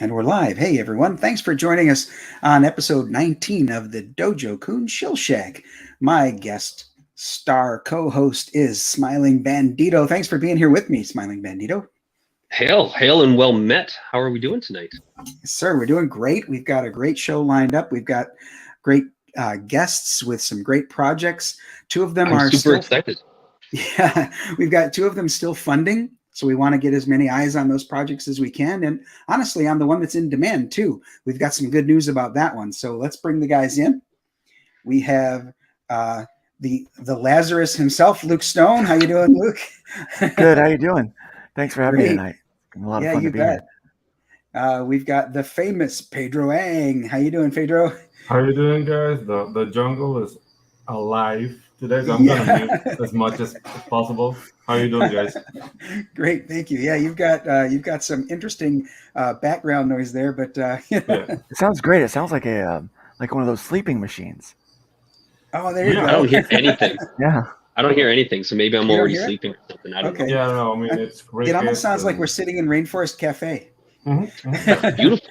And we're live. Hey, everyone. Thanks for joining us on episode 19 of the Dojo Kun Shill Shack. My guest star co-host is Smiling Bandito. Thanks for being here with me, Smiling Bandito. Hail and well met. How are we doing tonight? Yes, sir, we're doing great. We've got a great show lined up. We've got great guests with some great projects. Two of them I'm are super excited. Yeah, we've got two of them still funding. So we want to get as many eyes on those projects as we can. And honestly, on the one that's in demand too. We've got some good news about that one. So let's bring the guys in. We have the Lazarus himself, Luke Stone. How you doing, Luke? Good. How you doing? Thanks for having me tonight. A lot of fun to be bet. here. We've got the famous Pedro Ang. How you doing, Pedro? How you doing, guys? The jungle is alive today, so I'm gonna mute as much as possible. How you doing, guys? Great, thank you. Yeah, you've got some interesting background noise there, but yeah. It sounds great. It sounds like a like one of those sleeping machines. Oh, there you go. I don't hear anything. Yeah, I don't hear anything, so maybe I'm already sleeping or something. I don't know. Yeah, no, I mean it's great. It almost sounds like we're sitting in Rainforest Cafe. Mm-hmm. Beautiful.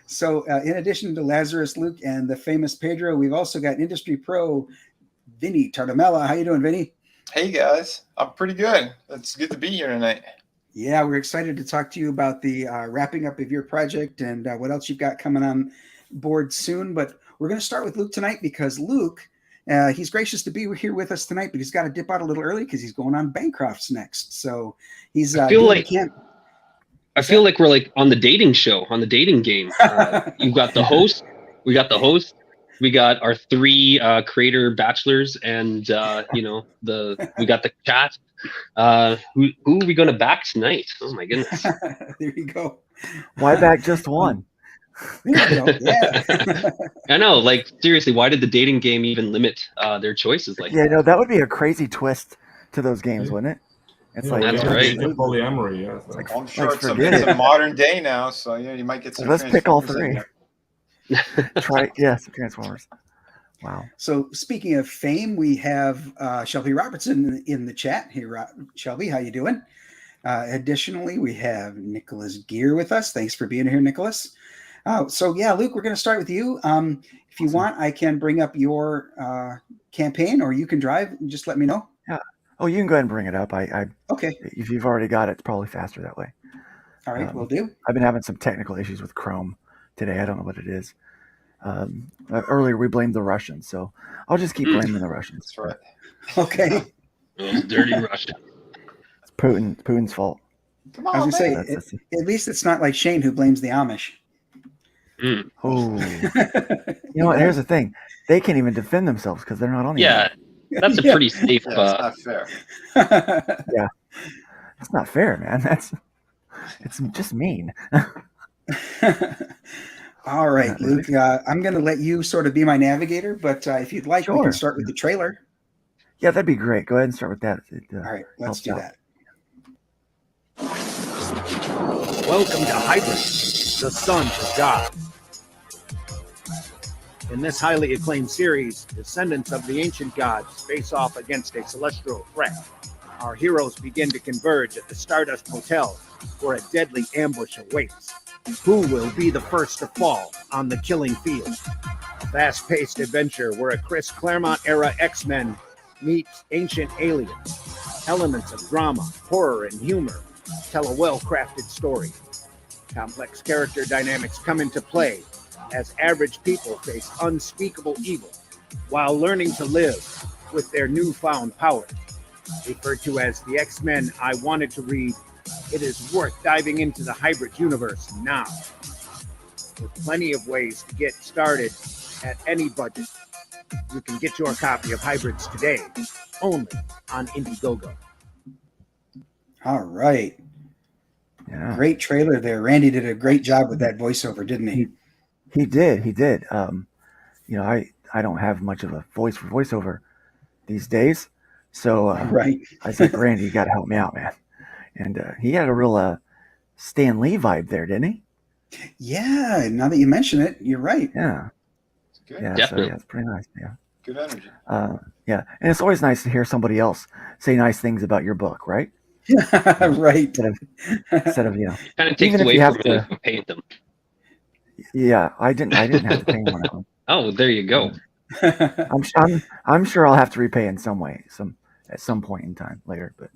So, in addition to Lazarus, Luke, and the famous Pedro, we've also got industry pro Vinnie Tartomella. How you doing, Vinnie? Hey guys, I'm pretty good. It's good to be here tonight. Yeah, we're excited to talk to you about the wrapping up of your project and what else you've got coming on board soon. But we're going to start with Luke tonight because Luke, he's gracious to be here with us tonight, but he's got to dip out a little early because he's going on Bancrofts next. So he's I feel like we're like on the dating show, on the dating game. You've got the host, we got the host. We got our three creator bachelors, and we got the chat. Who are we going to back tonight? Oh my goodness! There you go. Why back just one? There you go. Yeah. I know. Like seriously, why did the dating game even limit their choices? Like, yeah, no, that would be a crazy twist to those games, wouldn't it? It's like that's right. Polyamory. Yeah. So. Like, I'm sure it's forget a modern day now, so yeah, you might get some. Let's pick all three. Try some Transformers. Wow. So speaking of fame, we have Shelby Robertson in the chat. Hey, Shelby, how you doing? Additionally, we have Nicholas Gear with us. Thanks for being here, Nicholas. So yeah, Luke, we're going to start with you. If you want, I can bring up your campaign, or you can drive. Just let me know. Yeah. Oh, you can go ahead and bring it up. Okay. If you've already got it, it's probably faster that way. All right, we'll do. I've been having some technical issues with Chrome today. I don't know what it is. Earlier we blamed the Russians, so I'll just keep blaming the Russians. That's right. Okay. Those dirty Russians. It's Putin's fault. Come I on, was going man. to say, at least it's not like Shane who blames the Amish. Oh, you know what? Here's the thing: they can't even defend themselves because they're not on the. Yeah, that's a pretty safe. Yeah, it's not fair. Yeah, that's not fair, man. It's just mean. All right, Luke, I'm going to let you sort of be my navigator, but if you'd like, we can start with the trailer. Yeah, that'd be great. Go ahead and start with that. All right, let's do that. Welcome to Hybrid, the sons of God. In this highly acclaimed series, descendants of the ancient gods face off against a celestial threat. Our heroes begin to converge at the Stardust Hotel, where a deadly ambush awaits. Who will be the first to fall on the killing field? A fast-paced adventure where a Chris Claremont-era X-Men meets ancient aliens. Elements of drama, horror, and humor tell a well-crafted story. Complex character dynamics come into play as average people face unspeakable evil while learning to live with their newfound powers. Referred to as the X-Men I wanted to read, it is worth diving into the Hybrid universe now. With plenty of ways to get started at any budget, you can get your copy of Hybrids today, only on Indiegogo. All right. Yeah. Great trailer there. Randy did a great job with that voiceover, didn't he? He did. I don't have much of a voice for voiceover these days, so right. I was like, Randy, you got to help me out, man. And he had a real Stan Lee vibe there, didn't he? Yeah. Now that you mention it, you're right. Yeah. It's good. Yeah. Definitely. So yeah, it's pretty nice. Yeah. Good energy. Yeah, and it's always nice to hear somebody else say nice things about your book, right? Right. Instead of kind of takes even if away you have from it if we paid them. Yeah, I didn't have to pay him on that one. Oh, there you go. I'm sure I'll have to repay in some way, at some point in time later. But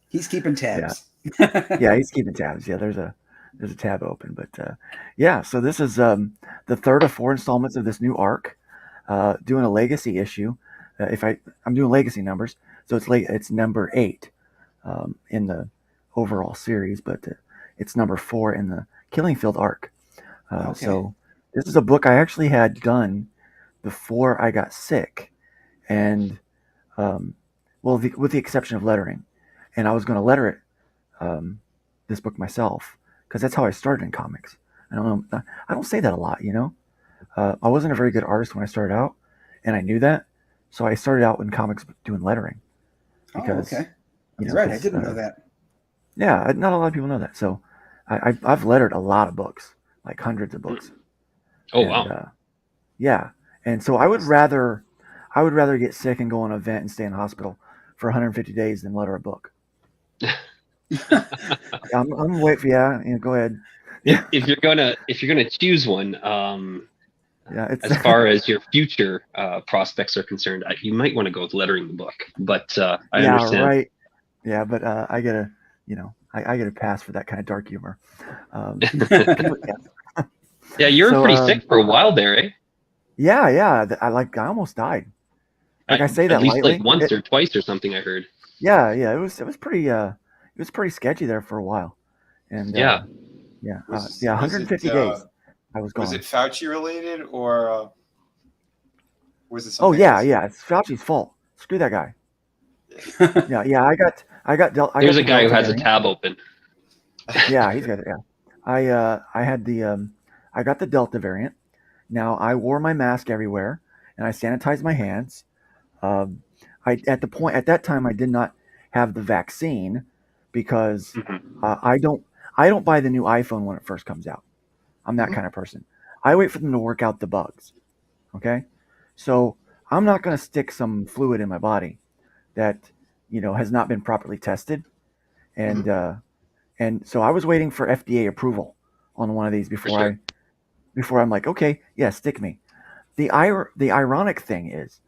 He's keeping tabs. yeah, he's keeping tabs. Yeah, there's a tab open. But yeah, so this is the third of 4 installments of this new arc. Doing a legacy issue. I'm doing legacy numbers, so it's number 8 in the overall series, but it's number 4 in the Killing Field arc. Okay. So this is a book I actually had done before I got sick, and with the exception of lettering, and I was going to letter it, this book myself, because that's how I started in comics. I don't know. I don't say that a lot, you know. I wasn't a very good artist when I started out, and I knew that, so I started out in comics doing lettering. Because, okay. That's right. I didn't know that. Yeah, not a lot of people know that. So I've lettered a lot of books, like hundreds of books. Oh, and, wow. Yeah, and so I would rather get sick and go on an event and stay in the hospital for 150 days than letter a book. I'm wait for go ahead. If you're gonna choose one, It's as far as your future prospects are concerned, you might want to go with lettering the book. But I understand. Right. Yeah, but I gotta, I gotta pass for that kind of dark humor. Yeah, you were pretty sick for a while there, eh? Yeah. I almost died. Like I say that at least lightly. like once or twice or something. I heard. Yeah. It was pretty sketchy there for a while, and yeah. 150 days. I was gone. Was it Fauci related or was it? Oh something yeah, else? yeah. It's Fauci's fault. Screw that guy. Yeah. I got dealt. There's a guy who has a tab open. Yeah, he's got it. Yeah, I had the I got the Delta variant. Now I wore my mask everywhere, and I sanitized my hands. At that time I did not have the vaccine because I don't buy the new iPhone when it first comes out. I'm that kind of person. I wait for them to work out the bugs. Okay, so I'm not going to stick some fluid in my body that has not been properly tested, and so I was waiting for FDA approval on one of these before I'm like, okay, yeah, stick me. The ironic thing is,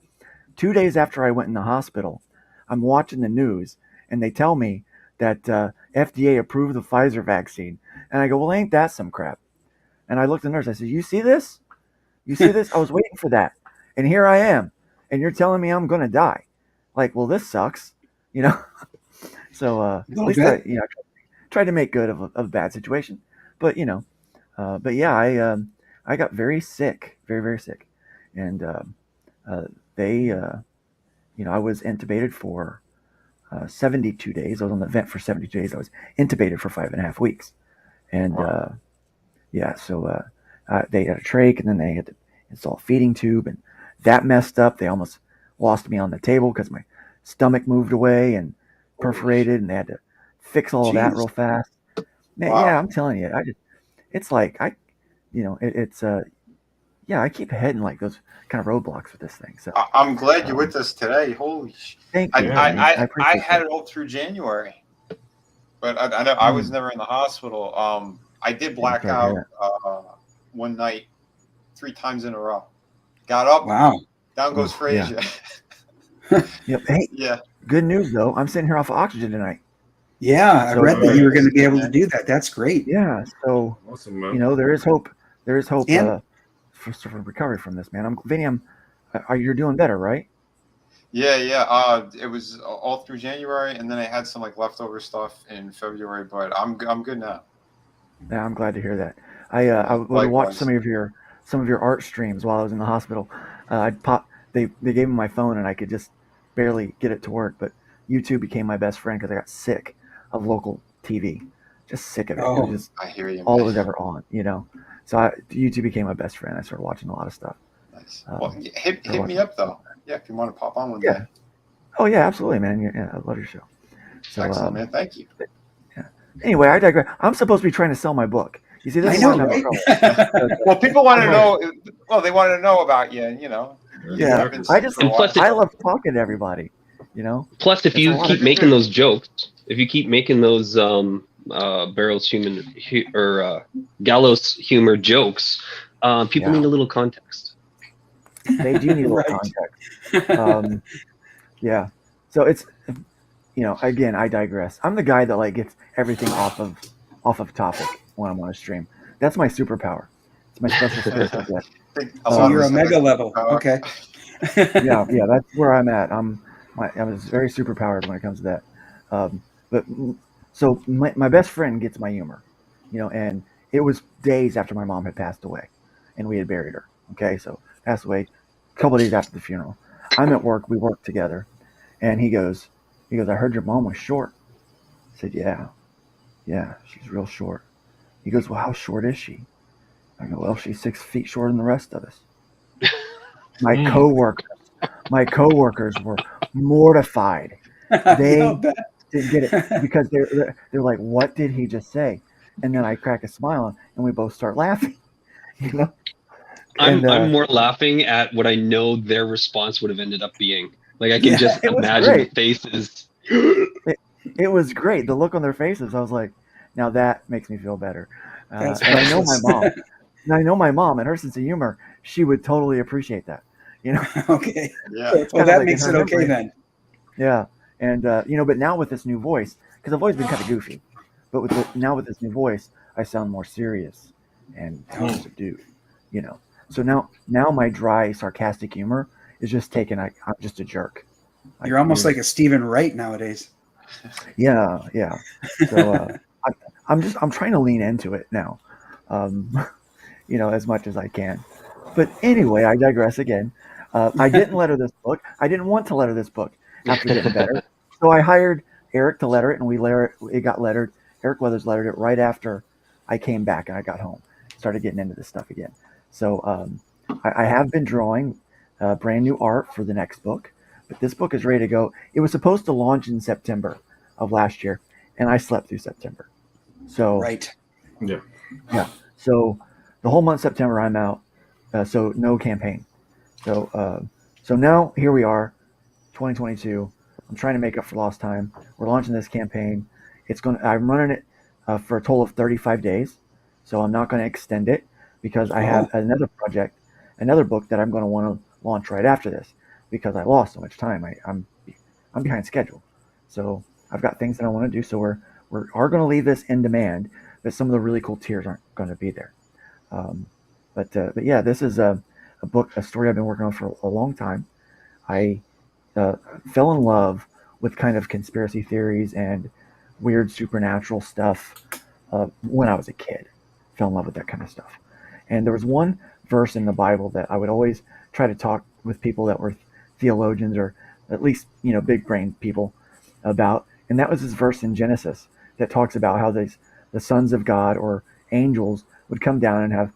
2 days after I went in the hospital, I'm watching the news and they tell me that FDA approved the Pfizer vaccine, and I go, well, ain't that some crap? And I looked at the nurse. I said, you see this? You see this? I was waiting for that, and here I am, and you're telling me I'm gonna die. Like, well, this sucks, So at least I tried to make good of a bad situation, but but yeah, I got very sick, very very sick, and they I was intubated for 72 days. I was on the vent for 72 days. I was intubated for 5.5 weeks, and so they had a trach, and then they had to install a feeding tube, and that messed up. They almost lost me on the table because my stomach moved away and perforated, and they had to fix all of that real fast. Man, yeah, I'm telling you, it's like I keep hitting like those kind of roadblocks with this thing. So I'm glad you're with us today. Holy thank you. I had it all through January, but I know I was never in the hospital. I did black out one night 3 times in a row. Got up. Wow. Down goes Frazier. Yep. Hey. Yeah. Good news though. I'm sitting here off of oxygen tonight. Yeah, I read that you were going to be able to do that. That's great. Yeah. So Awesome, man. there is hope. There is hope And- for recovery from this, man. Vinnie, you're doing better, right? Yeah. It was all through January, and then I had some like leftover stuff in February, but I'm good now. Yeah, I'm glad to hear that. I would watch some of your art streams while I was in the hospital. They gave me my phone and I could just barely get it to work, but YouTube became my best friend because I got sick of local TV, just sick of it. Oh, it was just I hear you. all Man. it was ever on, So YouTube became my best friend. I started watching a lot of stuff. Nice. Well, hit me up though. Yeah, if you want to pop on one day. Oh yeah, absolutely, man. I love your show. So, excellent, man. Thank you. Anyway, I digress. I'm supposed to be trying to sell my book. You see, this is I know, why I'm having right? trouble. Well, people want to know. Well, they want to know about you. Yeah, Exactly. I love talking to everybody. Plus, if you keep making those jokes, if you keep making those barrels gallows humor jokes, people need a little context. They do need a little context. Yeah. So it's, again, I digress. I'm the guy that like gets everything off of topic when I'm on a stream. That's my superpower. It's my special skill set. So you're Omega level. Okay. yeah, that's where I'm at. I was very superpowered when it comes to that. But so my best friend gets my humor, and it was days after my mom had passed away, and we had buried her. Okay, so passed away a couple of days after the funeral. I'm at work. We work together, and he goes, I heard your mom was short. I said, yeah, she's real short. He goes, well, how short is she? I go, well, she's 6 feet shorter than the rest of us. My coworkers were mortified. They didn't get it because they're like, what did he just say? And then I crack a smile and we both start laughing. I'm more laughing at what I know their response would have ended up being. Like I can just imagine the faces. It was great. The look on their faces. I was like, now that makes me feel better. And I know my mom. And I know my mom and her sense of humor. She would totally appreciate that. Okay. Yeah. Well, that makes it okay then. Yeah. And but now with this new voice, because I've always been kind of goofy, but now with this new voice, I sound more serious and subdued. So now my dry, sarcastic humor is just taken. I'm just a jerk. You're almost like a Stephen Wright nowadays. Yeah. So I'm trying to lean into it now, as much as I can. But anyway, I digress again. I didn't letter this book. I didn't want to letter this book after getting better. So I hired Eric to letter it, and it got lettered. Eric Weathers lettered it right after I came back and I got home. Started getting into this stuff again. So I have been drawing brand new art for the next book, but this book is ready to go. It was supposed to launch in September of last year, and I slept through September. So yeah. So the whole month of September I'm out. So no campaign. So now here we are, 2022. I'm trying to make up for lost time. We're launching this campaign. I'm running it for a total of 35 days. So I'm not going to extend it because I have another book that I'm going to want to launch right after this because I lost so much time. I'm behind schedule. So I've got things that I want to do. So we're going to leave this in demand, but some of the really cool tiers aren't going to be there. But yeah, this is a story I've been working on for a long time. I fell in love with kind of conspiracy theories and weird supernatural stuff when I was a kid. Fell in love with that kind of stuff. And there was one verse in the Bible that I would always try to talk with people that were theologians or at least, big brain people about. And that was this verse in Genesis that talks about how the sons of God or angels would come down and have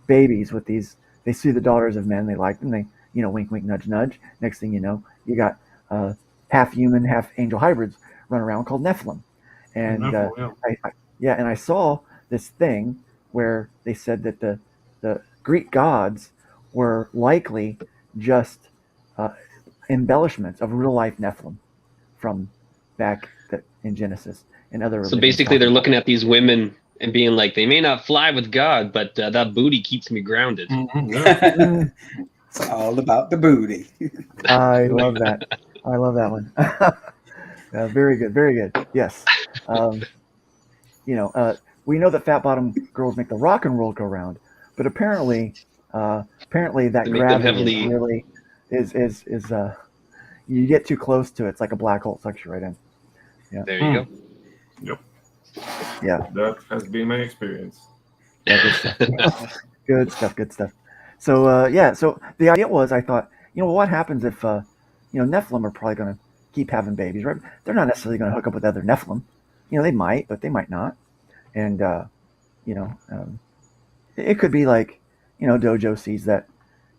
babies with these. They see the daughters of men, they like them, they wink wink nudge nudge. Next thing you know, you got half human half angel hybrids run around called Nephilim. And and I saw this thing where they said that the Greek gods were likely just embellishments of real life Nephilim from back in Genesis and other religions. So basically they're looking at these women and being like, they may not fly with God, but that booty keeps me grounded. It's all about the booty. I love that. I love that one. Very good. Very good. Yes. We know that fat bottom girls make the rock and roll go round, but apparently that gravity really is you get too close to it, it's like a black hole, sucks you right in. Yeah. There you go. Yep. Yeah. That has been my experience. Yeah, good stuff. Good stuff. So so the idea was, I thought, what happens if Nephilim are probably going to keep having babies, right? They're not necessarily going to hook up with other Nephilim. They might, but they might not. And it could be like, Dojo sees that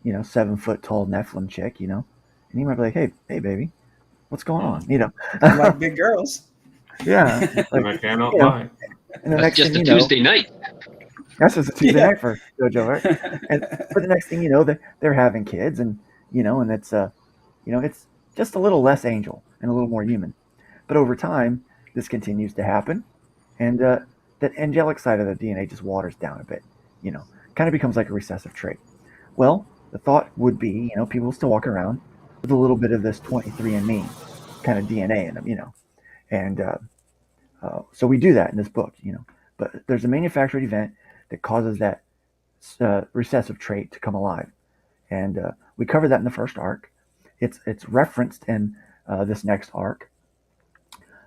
7 foot tall Nephilim chick, and he might be like, hey baby, what's going on? I like big girls. Yeah. And I cannot lie. And the That's next just thing a Tuesday night. That's just a Tuesday night for Dojo, right? And for the next thing they're having kids, and and it's it's just a little less angel and a little more human. But over time, this continues to happen, and that angelic side of the DNA just waters down a bit, kind of becomes like a recessive trait. Well, the thought would be, people still walk around with a little bit of this 23andMe kind of DNA in them, and so we do that in this book, but there's a manufactured event that causes that recessive trait to come alive, and we cover that in the first arc. It's referenced in this next arc,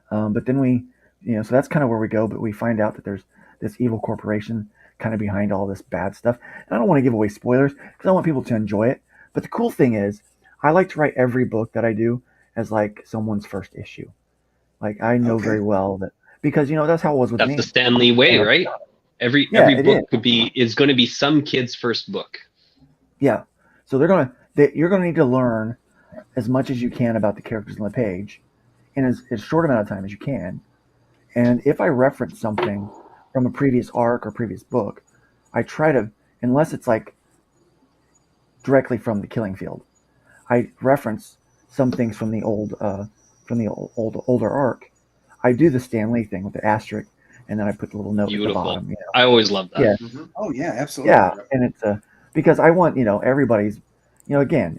but then we, so that's kind of where we go. But we find out that there's this evil corporation kind of behind all this bad stuff. And I don't want to give away spoilers because I want people to enjoy it. But the cool thing is, I like to write every book that I do as like someone's first issue. Like I know very well that, because that's how it was with me. That's the Stanley way, right? Every book is going to be some kid's first book. Yeah. So you're going to need to learn as much as you can about the characters on the page in as short amount of time as you can. And if I reference something from a previous arc or previous book, I try to, unless it's like directly from the Killing Field, I reference some things from the older arc. I do the Stan Lee thing with the asterisk, and then I put the little note Beautiful. at the bottom. I always love that. Yeah. Mhm. Oh yeah, absolutely. Yeah, and it's because I want everybody's, again,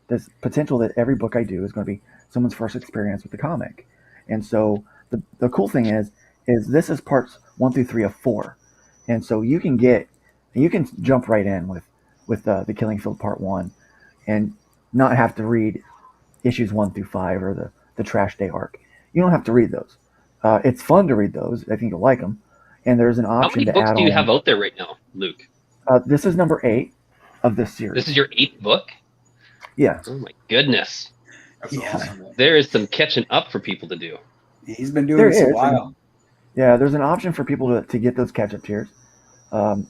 there's potential that every book I do is going to be someone's first experience with the comic, and so the cool thing is this is parts 1 through 3 of 4, and so you can jump right in with the Killing Field Part 1, and not have to read issues 1 through 5 or the Trash Day arc. You don't have to read those. It's fun to read those. I think you'll like them. And there's an option to add on. How many books do you have out there right now, Luke? This is number 8 of this series. This is your 8th book? Yeah. Oh my goodness. That's awesome. There is some catching up for people to do. He's been doing this a while. Yeah, there's an option for people to get those catch-up tiers.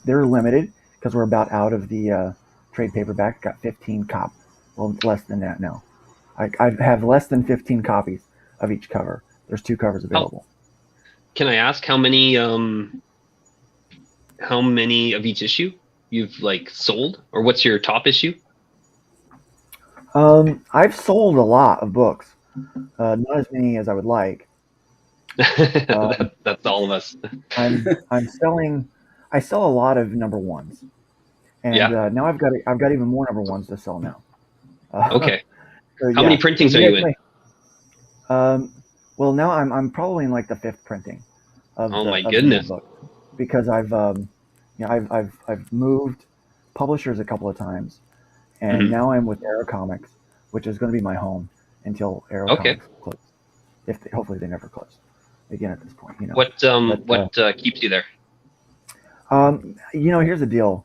They're limited because we're about out of the trade paperback. Got 15 copies. Well, less than that now. I have less than 15 copies of each cover. There's 2 covers available. Can I ask how many of each issue you've sold, or what's your top issue? I've sold a lot of books, not as many as I would like. That's all of us. I'm selling. I sell a lot of number ones, and now I've got even more number ones to sell now. Okay. So, how many printings are you in? Well, now I'm probably in like the 5th printing of my goodness, book, because I've moved publishers a couple of times, and now I'm with Arrow Comics, which is going to be my home until Arrow Comics close. Hopefully they never close again at this point. What keeps you there? Here's the deal.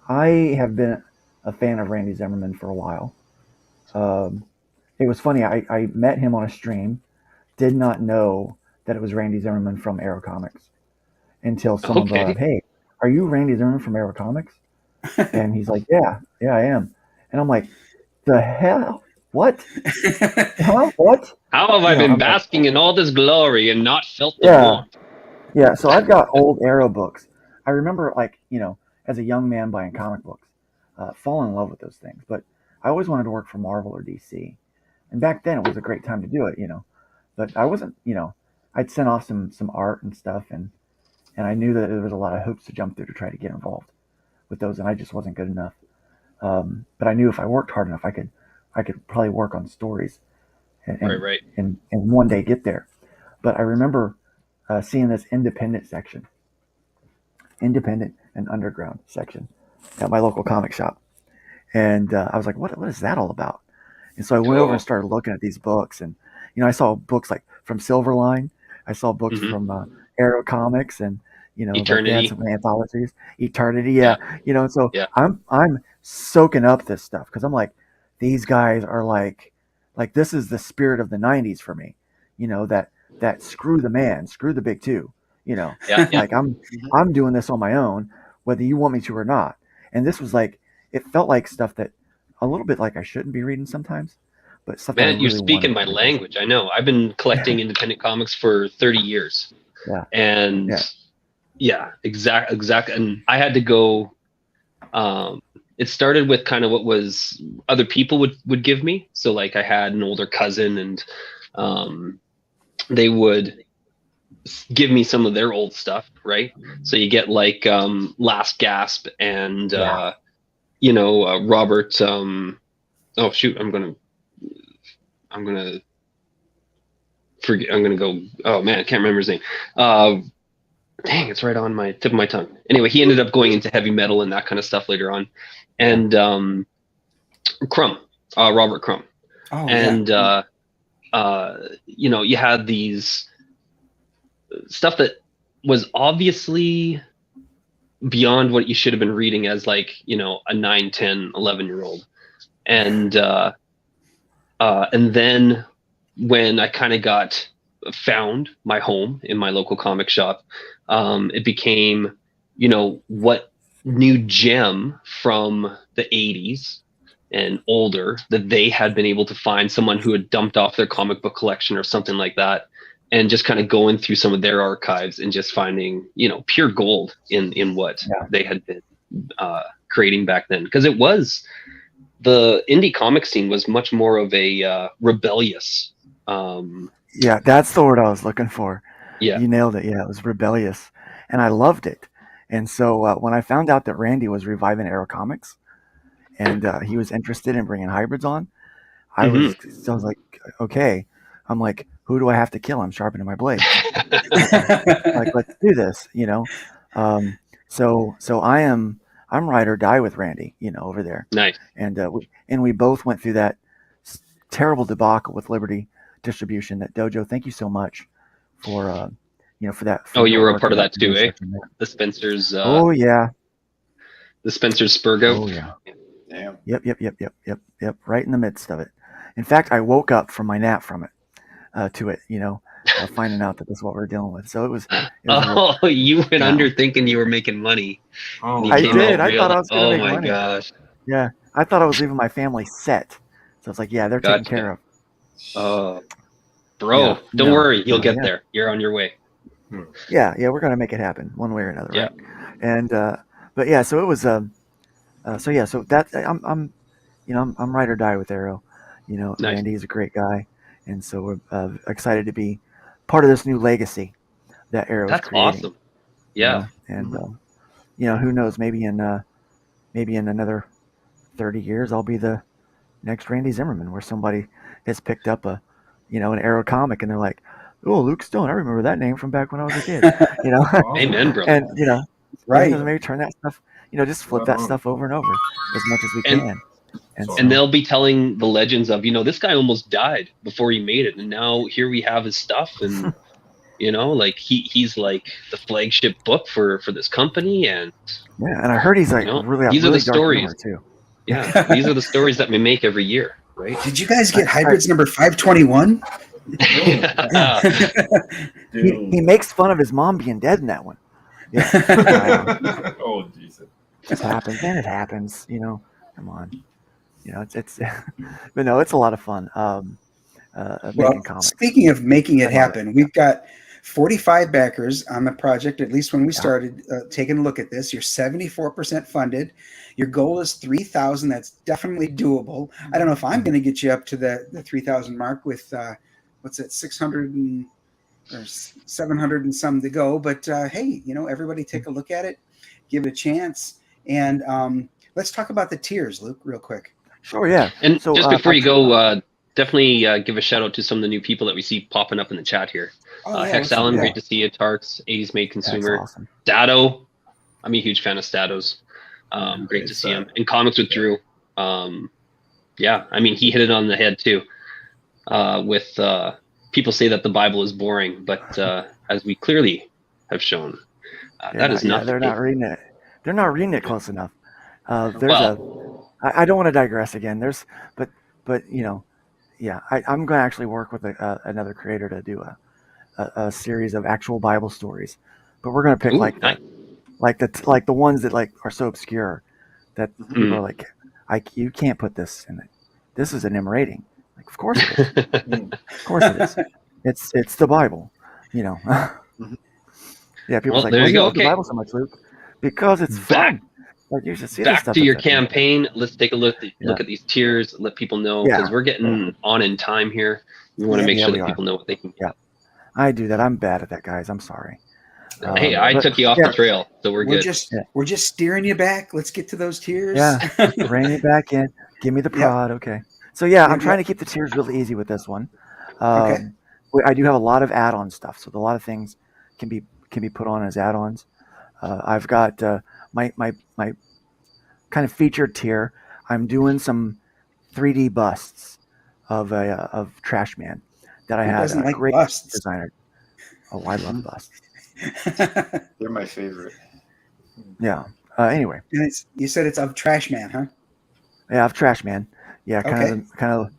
I have been a fan of Randy Zimmerman for a while. It was funny. I met him on a stream. Did not know that it was Randy Zimmerman from Arrow Comics until someone brought up, "Hey, are you Randy Zimmerman from Arrow Comics?" And he's like, "Yeah, I am." And I'm like, "The hell? What? Huh? What? How have I been basking in all this glory and not felt the warmth?" Yeah. So I've got old Arrow books. I remember, as a young man buying comic books, falling in love with those things. But I always wanted to work for Marvel or DC, and back then it was a great time to do it, But I wasn't, I'd sent off some art and stuff, and I knew that there was a lot of hoops to jump through to try to get involved with those, and I just wasn't good enough. But I knew if I worked hard enough, I could probably work on stories, and one day get there. But I remember seeing this independent and underground section at my local comic shop, and I was like, "What is that all about?" And so I went over and started looking at these books, and I saw books like from Silverline. I saw books from Arrow Comics, and Eternity. They had some anthologies. Eternity, yeah. So I'm soaking up this stuff because I'm like, these guys are like this is the spirit of the '90s for me. That screw the man, screw the big two. Like I'm doing this on my own, whether you want me to or not. And this was it felt like stuff that a little bit like I shouldn't be reading sometimes. But stuff Man, you're speaking my language. I know. I've been collecting independent comics for 30 years. Yeah. And exact. And I had to go. It started with kind of what was other people would give me. So I had an older cousin, and they would give me some of their old stuff, right? So you get like Last Gasp and Robert. Oh shoot, I'm gonna forget. I'm gonna go. Oh man, I can't remember his name. Dang, it's right on my tip of my tongue. Anyway, he ended up going into heavy metal and that kind of stuff later on, and Crumb, Robert Crumb, and you had these stuff that was obviously beyond what you should have been reading as like a 9, 10, 11-year-old, and then when I kind of got found my home in my local comic shop, it became what new gem from the 80s and older that they had been able to find, someone who had dumped off their comic book collection or something like that, and just kind of going through some of their archives and just finding pure gold in what they had been creating back then. Because it was, the indie comic scene was much more of a rebellious that's the word I was looking for. Yeah, you nailed it. It was rebellious, and I loved it. And so when I found out that Randy was reviving Arrow Comics and he was interested in bringing hybrids on, I was like, okay. I'm like, who do I have to kill? I'm sharpening my blade. Like, let's do this, So I'm ride or die with Randy, over there. Nice. And we both went through that terrible debacle with Liberty Distribution. That Dojo, thank you so much for for that. Oh, you were a part of that too, eh? The Spencer's. The Spencer's Spurgo. Oh yeah. Damn. Yep. Right in the midst of it. In fact, I woke up from my nap from it. To it, finding out that this is what we're dealing with. So it was you went under thinking you were making money. Oh, I did. I thought I was going to make money. Oh my gosh. Yeah, I thought I was leaving my family set. So it's like, they're taken care of. Bro, don't worry, you'll get there. You're on your way. Yeah, we're going to make it happen one way or another, right? And but yeah, so it was so that I'm ride or die with Arrow. Nice. Randy's a great guy. And so we're excited to be part of this new legacy that Arrow is creating. That's awesome. Yeah. And who knows? Maybe in another 30 years, I'll be the next Randy Zimmerman, where somebody has picked up an Arrow comic and they're like, "Oh, Luke Stone, I remember that name from back when I was a kid." Amen, bro. And right. Maybe turn that stuff, just flip that stuff over and over as much as we can. And they'll be telling the legends of, this guy almost died before he made it, and now here we have his stuff, and like he's like the flagship book for this company, and and I heard he's like really these really are the stories too. Yeah, these are the stories that we make every year, right? Did you guys get hybrids number 521? He makes fun of his mom being dead in that one. Oh Jesus! It happens, and it happens. Come on. It's but no, it's a lot of fun. Making comics. Speaking of making it happen, we've got 45 backers on the project, at least when we started taking a look at this. You're 74% funded. Your goal is 3,000. That's definitely doable. I don't know if I'm going to get you up to the 3,000 mark with, 600 or 700 and some to go. But hey, everybody take a look at it, give it a chance. And let's talk about the tiers, Luke, real quick. Sure, yeah. And so, just before you go, definitely give a shout out to some of the new people that we see popping up in the chat here. Hex Allen, great to see you. Tarks, 80s Made Consumer. Awesome. Dado, I'm a huge fan of Stados. Great to see him. And Comics with Drew. He hit it on the head too. With people say that the Bible is boring, but as we clearly have shown, that is not. They're not reading it. They're not reading it close enough. I don't want to digress again. I'm going to actually work with another creator to do a series of actual Bible stories, but we're going to pick the ones that are so obscure that people are like, you can't put this in it. This is an M rating. Like, of course it is. Of course it is. It's the Bible, Yeah, people are like, why do you love the Bible so much, Luke? Because it's fun. Like, you should see back to your campaign. Let's take a look at these tiers. Let people know, because we're getting on in time here. We want to make sure that people know what they can get. Yeah. I do that. I'm bad at that, guys. I'm sorry. Hey, I took you off the trail, so we're good. We're just steering you back. Let's get to those tiers. Yeah, rein it back in. Give me the prod. Yep. Okay. So yeah, I'm trying to keep the tiers really easy with this one. Okay. I do have a lot of add-on stuff, so a lot of things can be put on as add-ons. I've got my kind of featured tier. I'm doing some 3D busts of Trash Man that I had a great designer. Oh, I love busts. They're my favorite. Yeah. Anyway, you said it's of Trash Man, huh? Yeah, of Trash Man. Yeah, kind of.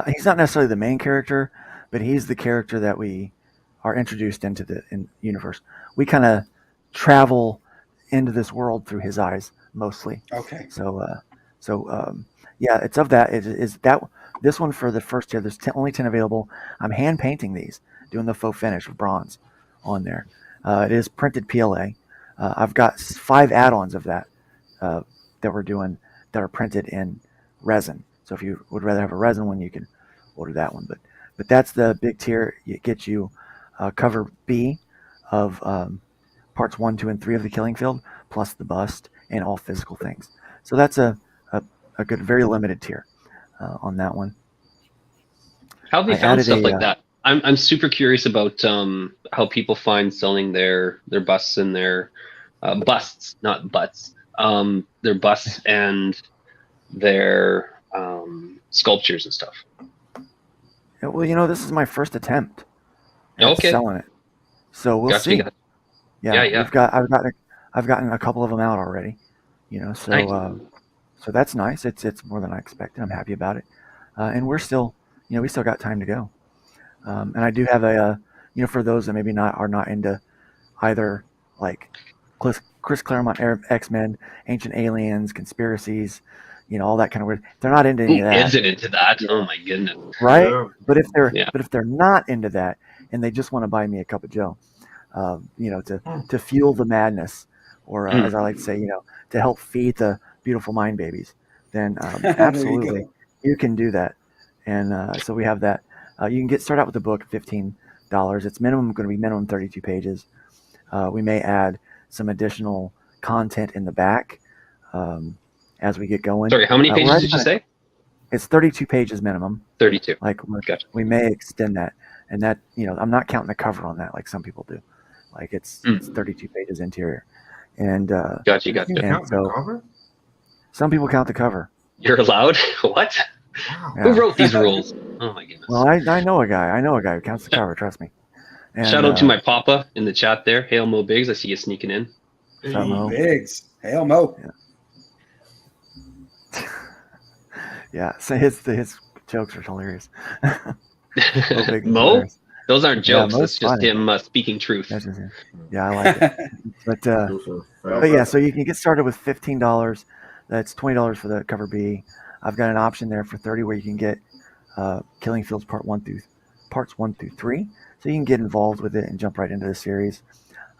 He's not necessarily the main character, but he's the character that we are introduced into the universe. We kind of travel into this world through his eyes mostly. Okay. So yeah, it's of that. It is that this one for the first tier. There's only 10 available. I'm hand painting these, doing the faux finish of bronze on there. It is printed PLA. I've got 5 add-ons of that that we're doing that are printed in resin. So if you would rather have a resin one, you can order that one. But that's the big tier. It gets you cover B of parts 1, 2, and 3 of the Killing Field, plus the bust and all physical things. So that's a good, very limited tier on that one. How have you found stuff like that? I'm super curious about how people find selling their busts and their busts, not butts. Their busts and their sculptures and stuff. Yeah, well, this is my first attempt at Okay. selling it, so we'll see. Yeah. I've gotten a couple of them out already. So nice. So that's nice. It's more than I expected. I'm happy about it, and we're still, we still got time to go. And I do have for those that maybe are not into either like Chris Claremont X-Men, Ancient Aliens, conspiracies, all that kind of weird. They're not into any of that. Who isn't into that? Oh my goodness. Right? Yeah. But if they're not into that and they just want to buy me a cup of Joe, to fuel the madness, or as I like to say, to help feed the beautiful mind babies, then absolutely you can do that. And so we have that. You can start out with the book at $15. It's going to be minimum 32 pages. We may add some additional content in the back as we get going. Sorry, how many pages did you say? It's 32 pages minimum. 32. Like, gotcha. We may extend that, and that I'm not counting the cover on that like some people do. Like it's 32 pages interior, and gotcha. And so some people count the cover. You're allowed? What? Wow. Yeah. Who wrote these rules? Oh my goodness. Well, I know a guy. who counts the cover. Trust me. And, shout out to my papa in the chat there. Hail Mo Biggs. I see you sneaking in. Hey, Mo Biggs. Hail Mo. Yeah. Yeah. So his jokes are hilarious. Mo? Those aren't jokes. Yeah, that's just him speaking truth. Yeah, I like it. But yeah, so you can get started with $15. That's $20 for the cover B. I've got an option there for $30 where you can get Killing Fields parts 1 through 3. So you can get involved with it and jump right into the series.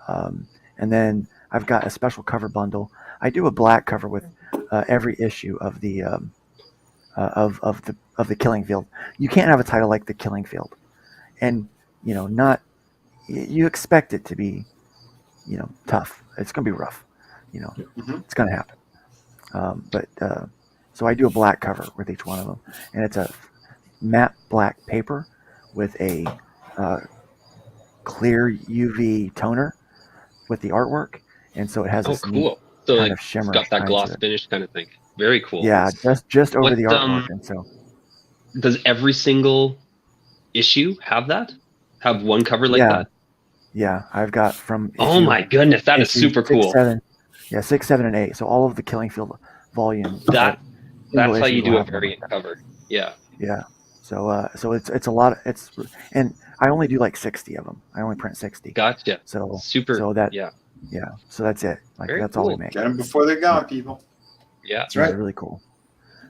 And then I've got a special cover bundle. I do a black cover with every issue of the of the Killing Field. You can't have a title like the Killing Field, and you expect it to be tough. It's gonna be rough. It's gonna happen. But so I do a black cover with each one of them, and it's a matte black paper with a clear UV toner with the artwork, and so it has this neat kind of shimmer. It's got that gloss finish kind of thing. Very cool. Yeah, just over the artwork, and so. Does every single issue have that? Have one cover like that? Yeah, I've got from. Oh my goodness, that is super cool. 6, 7, and 8. So all of the Killing Field volume. That's how you do a variant cover. Yeah. Yeah. So it's a lot. And I only do like 60 of them. I only print 60. Gotcha. So super. So that yeah. So that's it. Like Very that's cool. all we make. Get them before they're gone, people. Yeah, that's right. Really cool.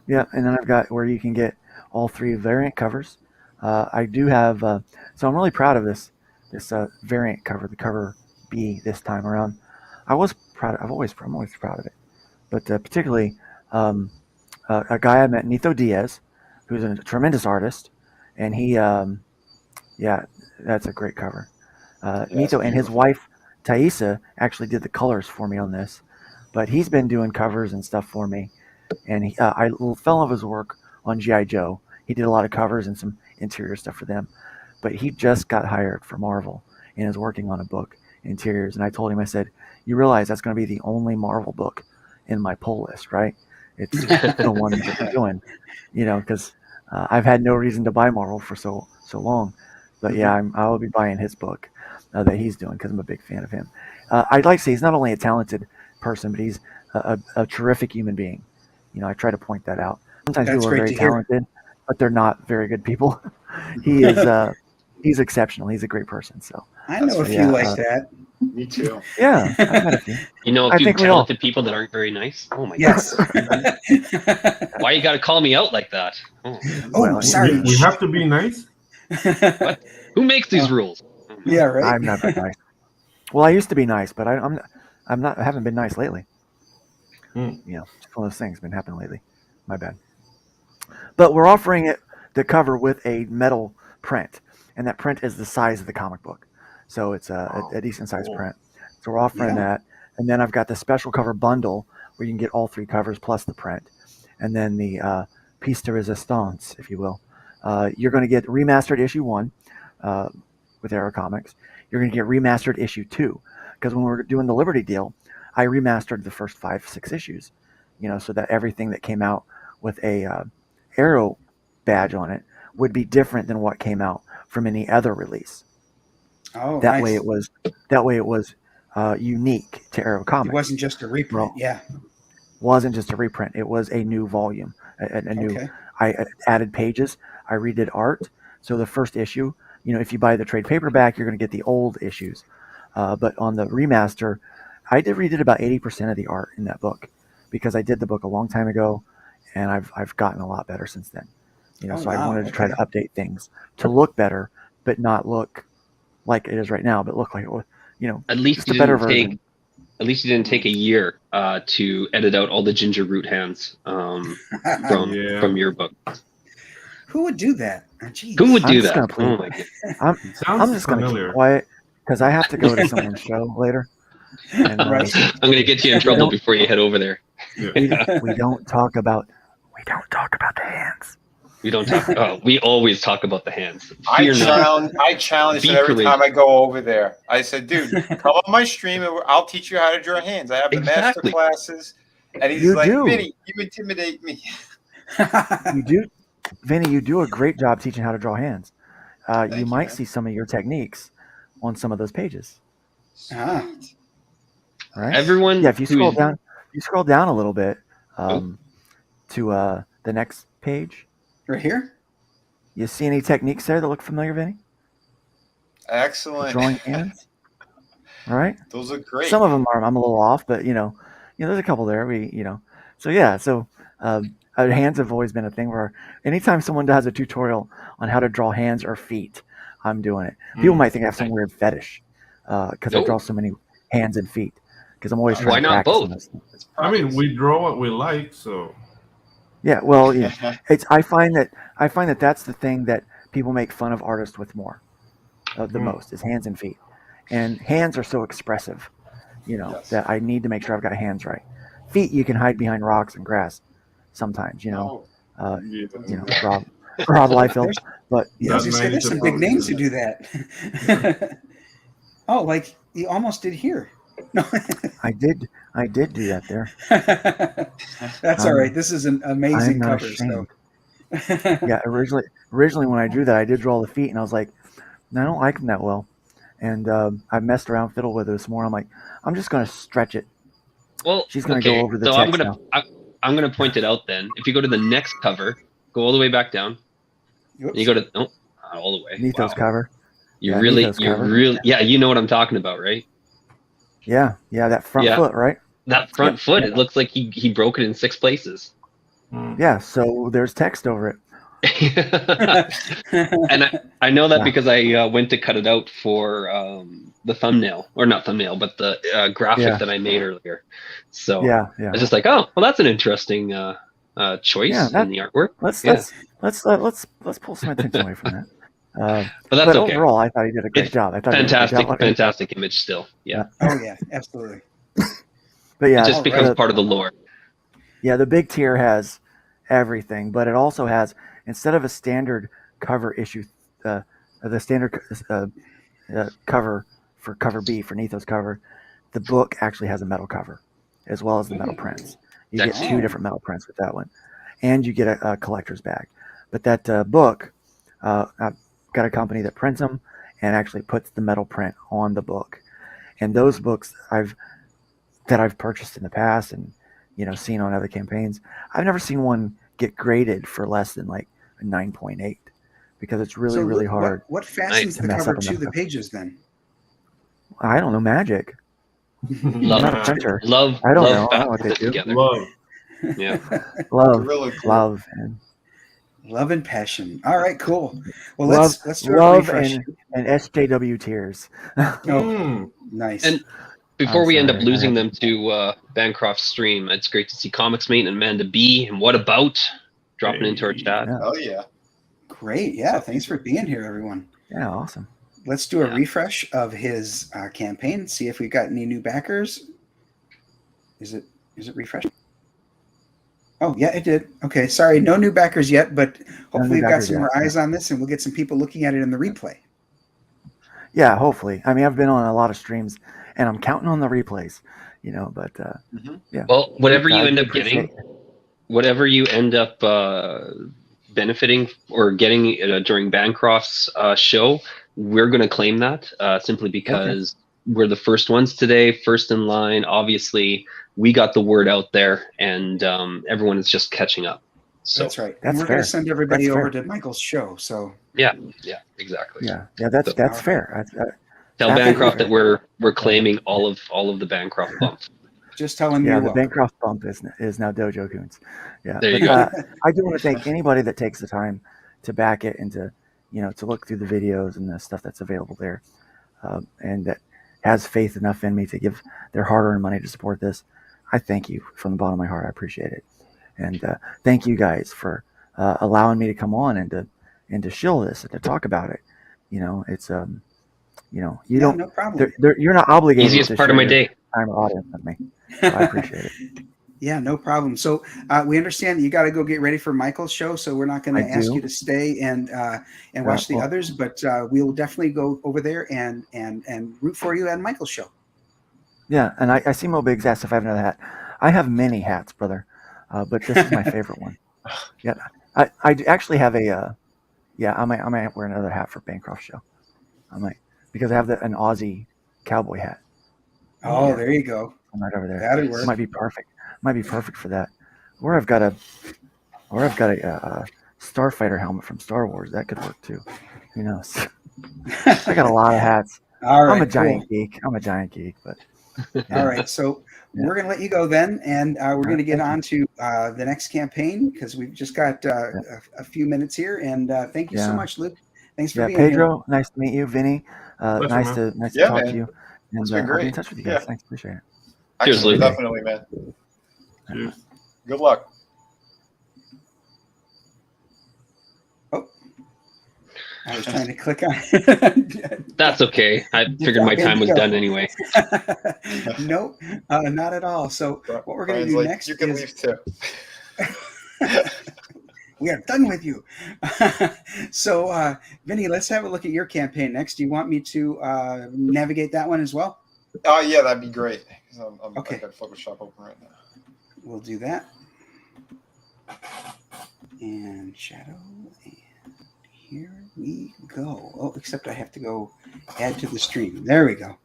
Yeah, and then I've got where you can get all 3 variant covers. I do have. So I'm really proud of this variant cover, the cover B this time around. I'm always proud of it, but particularly a guy I met, Nito Diaz, who's a tremendous artist, and he Yeah, that's a great cover. Yeah, it's Nito and his beautiful. wife Thaisa actually did the colors for me on this, but he's been doing covers and stuff for me. And I fell in love with his work on GI Joe. He did a lot of covers and some interior stuff for them, but he just got hired for Marvel and is working on a book, interiors. And I told him, I said, "You realize that's going to be the only Marvel book in my pull list, right? It's the one that you're doing, because I've had no reason to buy Marvel for so long." But yeah, I will be buying his book that he's doing because I'm a big fan of him. I'd like to say he's not only a talented person, but he's a terrific human being. I try to point that out. Sometimes That's people are great very to hear. talented, but they're not very good people. He is he's exceptional. He's a great person. So I know a few yeah, like that. Me too. yeah, I've met a few. You know, a I few think we all. talented people that aren't very nice. Oh my Yes. god! Why you got to call me out like that? Oh. Oh, Well, sorry. We have to be nice. Who makes these rules? Yeah, right. I'm not that nice. Well, I used to be nice, but I'm not. I haven't been nice lately. Just one of those things been happening lately. My bad. But we're offering it the cover with a metal print, and that print is the size of the comic book, so it's a decent sized print. So we're offering that, and then I've got the special cover bundle where you can get all 3 covers plus the print, and then the piece de resistance, if you will. You're going to get remastered issue 1 with Arrow Comics. You're going to get remastered issue 2 because when we're doing the Liberty deal, I remastered the first 5-6 issues, so that everything that came out with a Arrow badge on it would be different than what came out from any other release. Oh, that nice. way it was unique to Arrow Comics. It wasn't just a reprint. Wasn't just a reprint. It was a new volume, a new. Okay. I added pages. I redid art. So the first issue, if you buy the trade paperback, you're going to get the old issues. But on the remaster, I redid about 80% of the art in that book because I did the book a long time ago, and I've gotten a lot better since then. So I wanted to try to update things to look better, but not look like it is right now, but look like it was, At least just a better version. At least you didn't take a year to edit out all the ginger root hands from your book. Who would do that? Oh, geez. Who would do that? Oh my god! I'm just going to keep quiet because I have to go to someone's show later. And, Right. I'm going to get you in trouble before you head over there. We don't talk about the hands. We don't talk. We always talk about the hands. I challenge it every time I go over there. I said, "Dude, come on my stream and I'll teach you how to draw hands. I have the master classes." And he's like, "Vinnie, you intimidate me." You do, Vinnie. You do a great job teaching how to draw hands. You might see some of your techniques on some of those pages. Ah. Right. Everyone. Yeah. If you scroll down a little bit to the next page. Right here? You see any techniques there that look familiar, Vinnie? Excellent. Drawing hands? All right. Those look great. Some of them I'm a little off, but there's a couple there. So hands have always been a thing where anytime someone does a tutorial on how to draw hands or feet, I'm doing it. People might think I have some weird fetish because I draw so many hands and feet because I'm always trying to practice. Why not both? I mean, we draw what we like, so. Yeah, well, I find that that's the thing that people make fun of artists with more, the most is hands and feet, and hands are so expressive, that I need to make sure I've got hands right. Feet you can hide behind rocks and grass, sometimes, Rob Liefeld, but there's some big names who do that. Oh, like you almost did here. No. I did do that there. That's all right. This is an amazing cover. So. Yeah, originally when I drew that, I did draw the feet, and I was like, I don't like them that well. And I messed around, fiddled with it some more. I'm like, I'm just going to stretch it. Well, she's going to go over the text I'm going to point it out then. If you go to the next cover, go all the way back down. Oops. You go to not all the way. Nito's cover. You really, you know what I'm talking about, right? Yeah, that front foot, right? That front foot, it looks like he broke it in 6 places. Yeah, so there's text over it. And I know that because I went to cut it out for the thumbnail, or not thumbnail, but the graphic that I made earlier. So I was just like, oh, well, that's an interesting choice in the artwork. Let's pull some attention away from that. But that's but okay. overall, I thought he did a great It's job. I thought he did a great fantastic, job. fantastic image still. Yeah. Oh yeah, absolutely. But yeah, It just becomes the, part of the lore. yeah, the big tier has everything, but it also has, instead of a standard cover issue, the standard cover for cover B for Nethos cover, the book actually has a metal cover as well as the metal prints. You get Excellent. 2 different metal prints with that one, and you get a collector's bag. But that book, I've got a company that prints them and actually puts the metal print on the book. And those books I've purchased in the past and seen on other campaigns, I've never seen one get graded for less than like a 9.8 because it's really So really hard. What fastens to the mess cover up a to metal the cover. pages then? I don't know, magic. I'm not a printer. Love I don't know. I don't know what fastens they it do. together. Love. Yeah. Love, Gorilla Glue. love, and Love and passion. All right, cool. Well, love, let's do a love, refresh. and SJW tears. Mm. Nice. And before I'm we end sorry, up I losing had them to Bancroft's stream, it's great to see Comics Mate and Amanda B. And what about dropping into our chat? Yeah. Oh yeah. Great. Yeah. Thanks for being here, everyone. Yeah, awesome. Let's do a Yeah. refresh of his campaign. See if we've got any new backers. Is it refreshed? Oh yeah, it did. Okay, sorry, no new backers yet, but hopefully we've got backers some yet, more eyes on this, and we'll get some people looking at it in the replay. Yeah, hopefully. I mean, I've been on a lot of streams, and I'm counting on the replays. But yeah. Well, whatever you I end up appreciate getting, whatever you end up benefiting or getting during Bancroft's show, we're going to claim that simply because we're the first ones today, first in line. Obviously, we got the word out there, and everyone is just catching up. So That's right. That's and we're going fair. to send everybody That's over fair. to Michael's show. So yeah, exactly. Yeah, that's So- fair. Tell That's Bancroft fair. that we're claiming all of the Bancroft bumps. just tell him Yeah, you're the welcome. Bancroft bump is now Dojo Kun's. Yeah, There you but go. I do want to thank anybody that takes the time to back it and to look through the videos and the stuff that's available there, and that has faith enough in me to give their hard-earned money to support this. I thank you from the bottom of my heart. I appreciate it, and thank you guys for allowing me to come on and to shill this and to talk about it. It's you Yeah, don't. no problem. You're not obligated. Easiest to part of share my your day. time or audience with me. So I appreciate it. Yeah, no problem. So we understand that you got to go get ready for Michael's show, so we're not going to I ask do. you to stay and watch the well- others, but we'll definitely go over there and root for you at Michael's show. Yeah, and I see Mo Big's asked if I have another hat. I have many hats, brother, but this is my favorite one. Yeah, I actually have a. I might wear another hat for Bancroft show. I might, because I have an Aussie cowboy hat. Oh, Yeah. there you go. I'm right over there. That'd It work. might be perfect. Might be perfect for that. Or I've got a Starfighter helmet from Star Wars. That could work too. Who knows? I got a lot of hats. All right, I'm a cool. giant geek. But All right, so we're going to let you go then, and we're going to get on to the next campaign because we've just got a few minutes here. And thank you so much, Luke. Thanks for being Pedro, here. nice to meet you. Vinny, nice to Yeah, talk man. to you. And It's been I'll be in great. touch with you guys. Yeah. Thanks, appreciate it. Cheers, Excellent, Luke. definitely, man. Cheers. Good luck. I was trying to click on. That's okay. I figured my time was done anyway. Nope, not at all. So what we're going to do Brian's like, next you can is leave too. we are done with you. So, Vinny, let's have a look at your campaign next. Do you want me to navigate that one as well? Oh yeah, that'd be great. 'Cause Okay. I got Photoshop open right now. We'll do that. And shadow, and here we go. Oh, except I have to go add to the stream. There we go.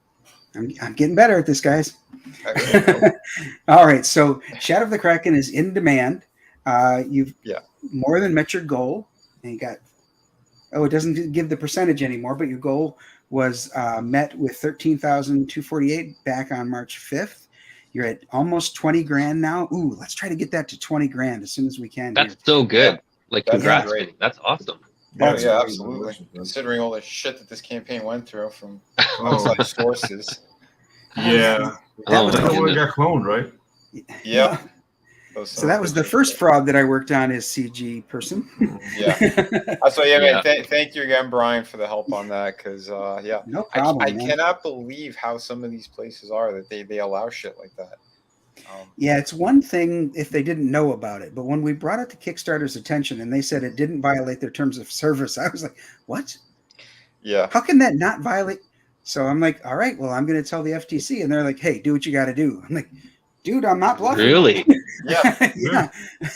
I'm getting better at this, guys. All right, so Shadow of the Kraken is in demand. You've more than met your goal, and you got. Oh, it doesn't give the percentage anymore, but your goal was met with 13,248 back on March 5th. You're at almost 20 grand now. Ooh, let's try to get that to 20 grand as soon as we can. That's here. so good. Like, That's congrats, great. Vinny. That's awesome. That's yeah, great. absolutely. Considering all the shit that this campaign went through from Oh, outside sources. yeah. That Oh was my That's the one goodness. got cloned, right? Yep. So that was the first fraud that I worked on as CG person. Yeah. So man, thank you again, Brian, for the help on that. Because no problem. I cannot believe how some of these places are that they allow shit like that. Yeah, it's one thing if they didn't know about it, but when we brought it to Kickstarter's attention and they said it didn't violate their terms of service, I was like, what? Yeah. How can that not violate? So I'm like, all right, well, I'm going to tell the FTC. And they're like, hey, do what you got to do. I'm like, dude, I'm not bluffing. Really? Yeah.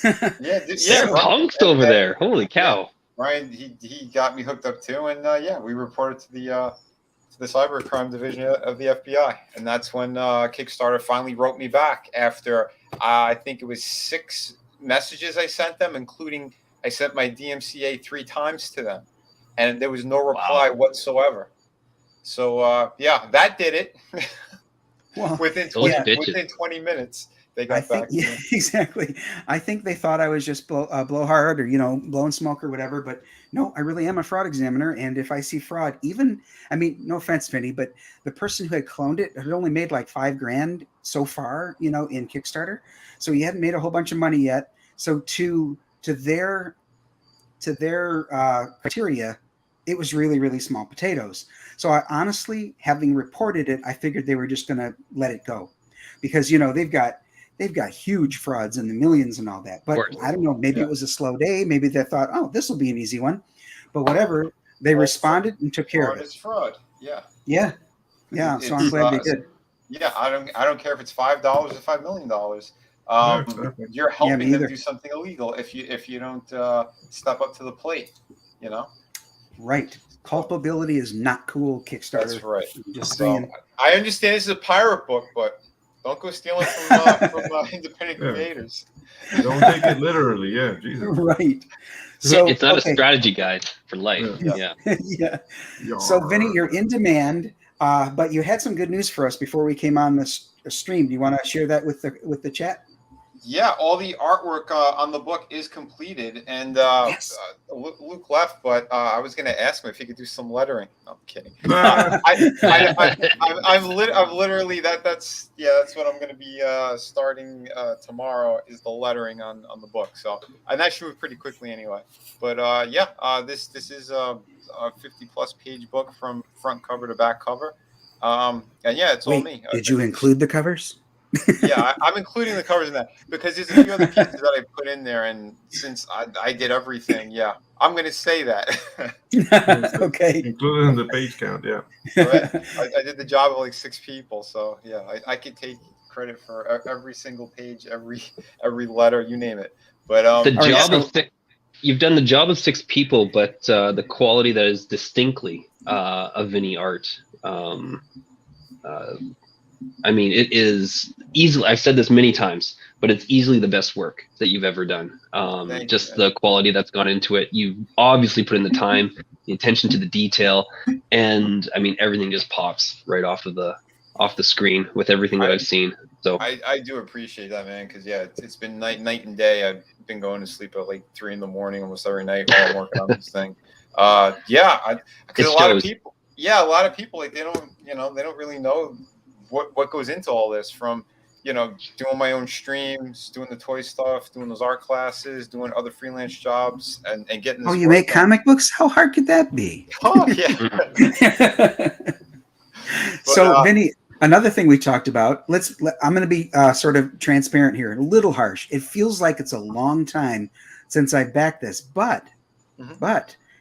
They're punks over there. Holy cow. Yeah. Ryan, he got me hooked up too. And we reported to the cybercrime division of the FBI. And that's when Kickstarter finally wrote me back after I think it was 6 messages I sent them, including I sent my DMCA 3 times to them. And there was no reply whatsoever. So, that did it. Well, within 20 minutes, they got back to me. Exactly. I think they thought I was just blowhard or, blowing smoke or whatever. But no, I really am a fraud examiner. And if I see fraud, no offense, Vinny, but the person who had cloned it had only made like $5,000 so far, in Kickstarter. So he hadn't made a whole bunch of money yet. So to their criteria, it was really, really small potatoes. So I honestly, having reported it, I figured they were just going to let it go because, they've got huge frauds in the millions and all that. But I don't know, maybe it was a slow day. Maybe they thought, oh, this will be an easy one. But whatever, they responded and took care of it. Fraud is fraud. Yeah. Yeah. Yeah. So I'm glad they did. Yeah. I don't care if it's $5 or $5 million. You're helping them do something illegal if you don't step up to the plate, Right. Culpability is not cool, Kickstarter. That's right. Just saying. I understand this is a pirate book, but don't go stealing from independent creators. Don't take it literally. Yeah, Jesus. Right. So it's not a strategy guide for life. Yeah. Yeah. So Vinny, you're in demand, but you had some good news for us before we came on the stream. Do you want to share that with the chat? Yeah, all the artwork on the book is completed, and Luke left, but I was going to ask him if he could do some lettering. No, I'm kidding. I'm literally that's what I'm going to be starting tomorrow is the lettering on the book. So and that should move pretty quickly anyway. But this is a 50+ page book from front cover to back cover. It's all me. Did you include the covers? Yeah, I'm including the covers in that because there's a few other pieces that I put in there, and since I did everything, I'm going to say that. Okay. Including the page count, yeah. Right? I did the job of like 6 people, so I could take credit for every single page, every letter, you name it. But you've done the job of 6 people, but the quality that is distinctly of Vinnie art. It is easily, I've said this many times, but it's easily the best work that you've ever done. The quality that's gone into it. You obviously put in the time, the attention to the detail, and everything just pops right off the screen with everything that I've seen. So I do appreciate that, man, because it's been night and day. I've been going to sleep at like 3 a.m. almost every night while I'm working on this thing. Because a lot of people like they don't really know what goes into all this, from doing my own streams, doing the toy stuff, doing those art classes, doing other freelance jobs, and getting this. Oh, you make comic books? How hard could that be? Oh yeah. So Vinny, another thing we talked about. I'm going to be sort of transparent here, a little harsh. It feels like it's a long time since I backed this, but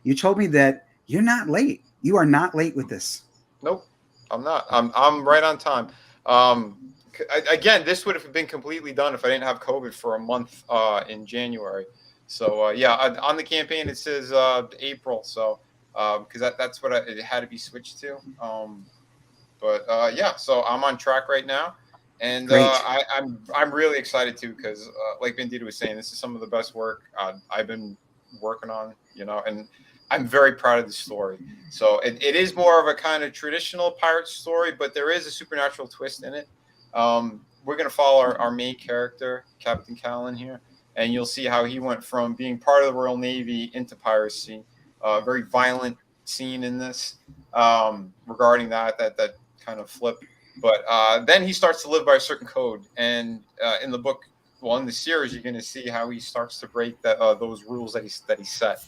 you told me that you're not late. You are not late with this. Nope. I'm not. I'm right on time. Again, this would have been completely done if I didn't have COVID for a month in January. So on the campaign it says April. So because that's what it had to be switched to. So I'm on track right now, and I'm really excited too because like Bandito was saying, this is some of the best work I've been working on. And I'm very proud of the story. So it is more of a kind of traditional pirate story, but there is a supernatural twist in it. We're going to follow our main character, Captain Callan here, and you'll see how he went from being part of the Royal Navy into piracy. Very violent scene in this regarding that kind of flip. But then he starts to live by a certain code. And in the book, well, in the series, you're going to see how he starts to break those rules that he set.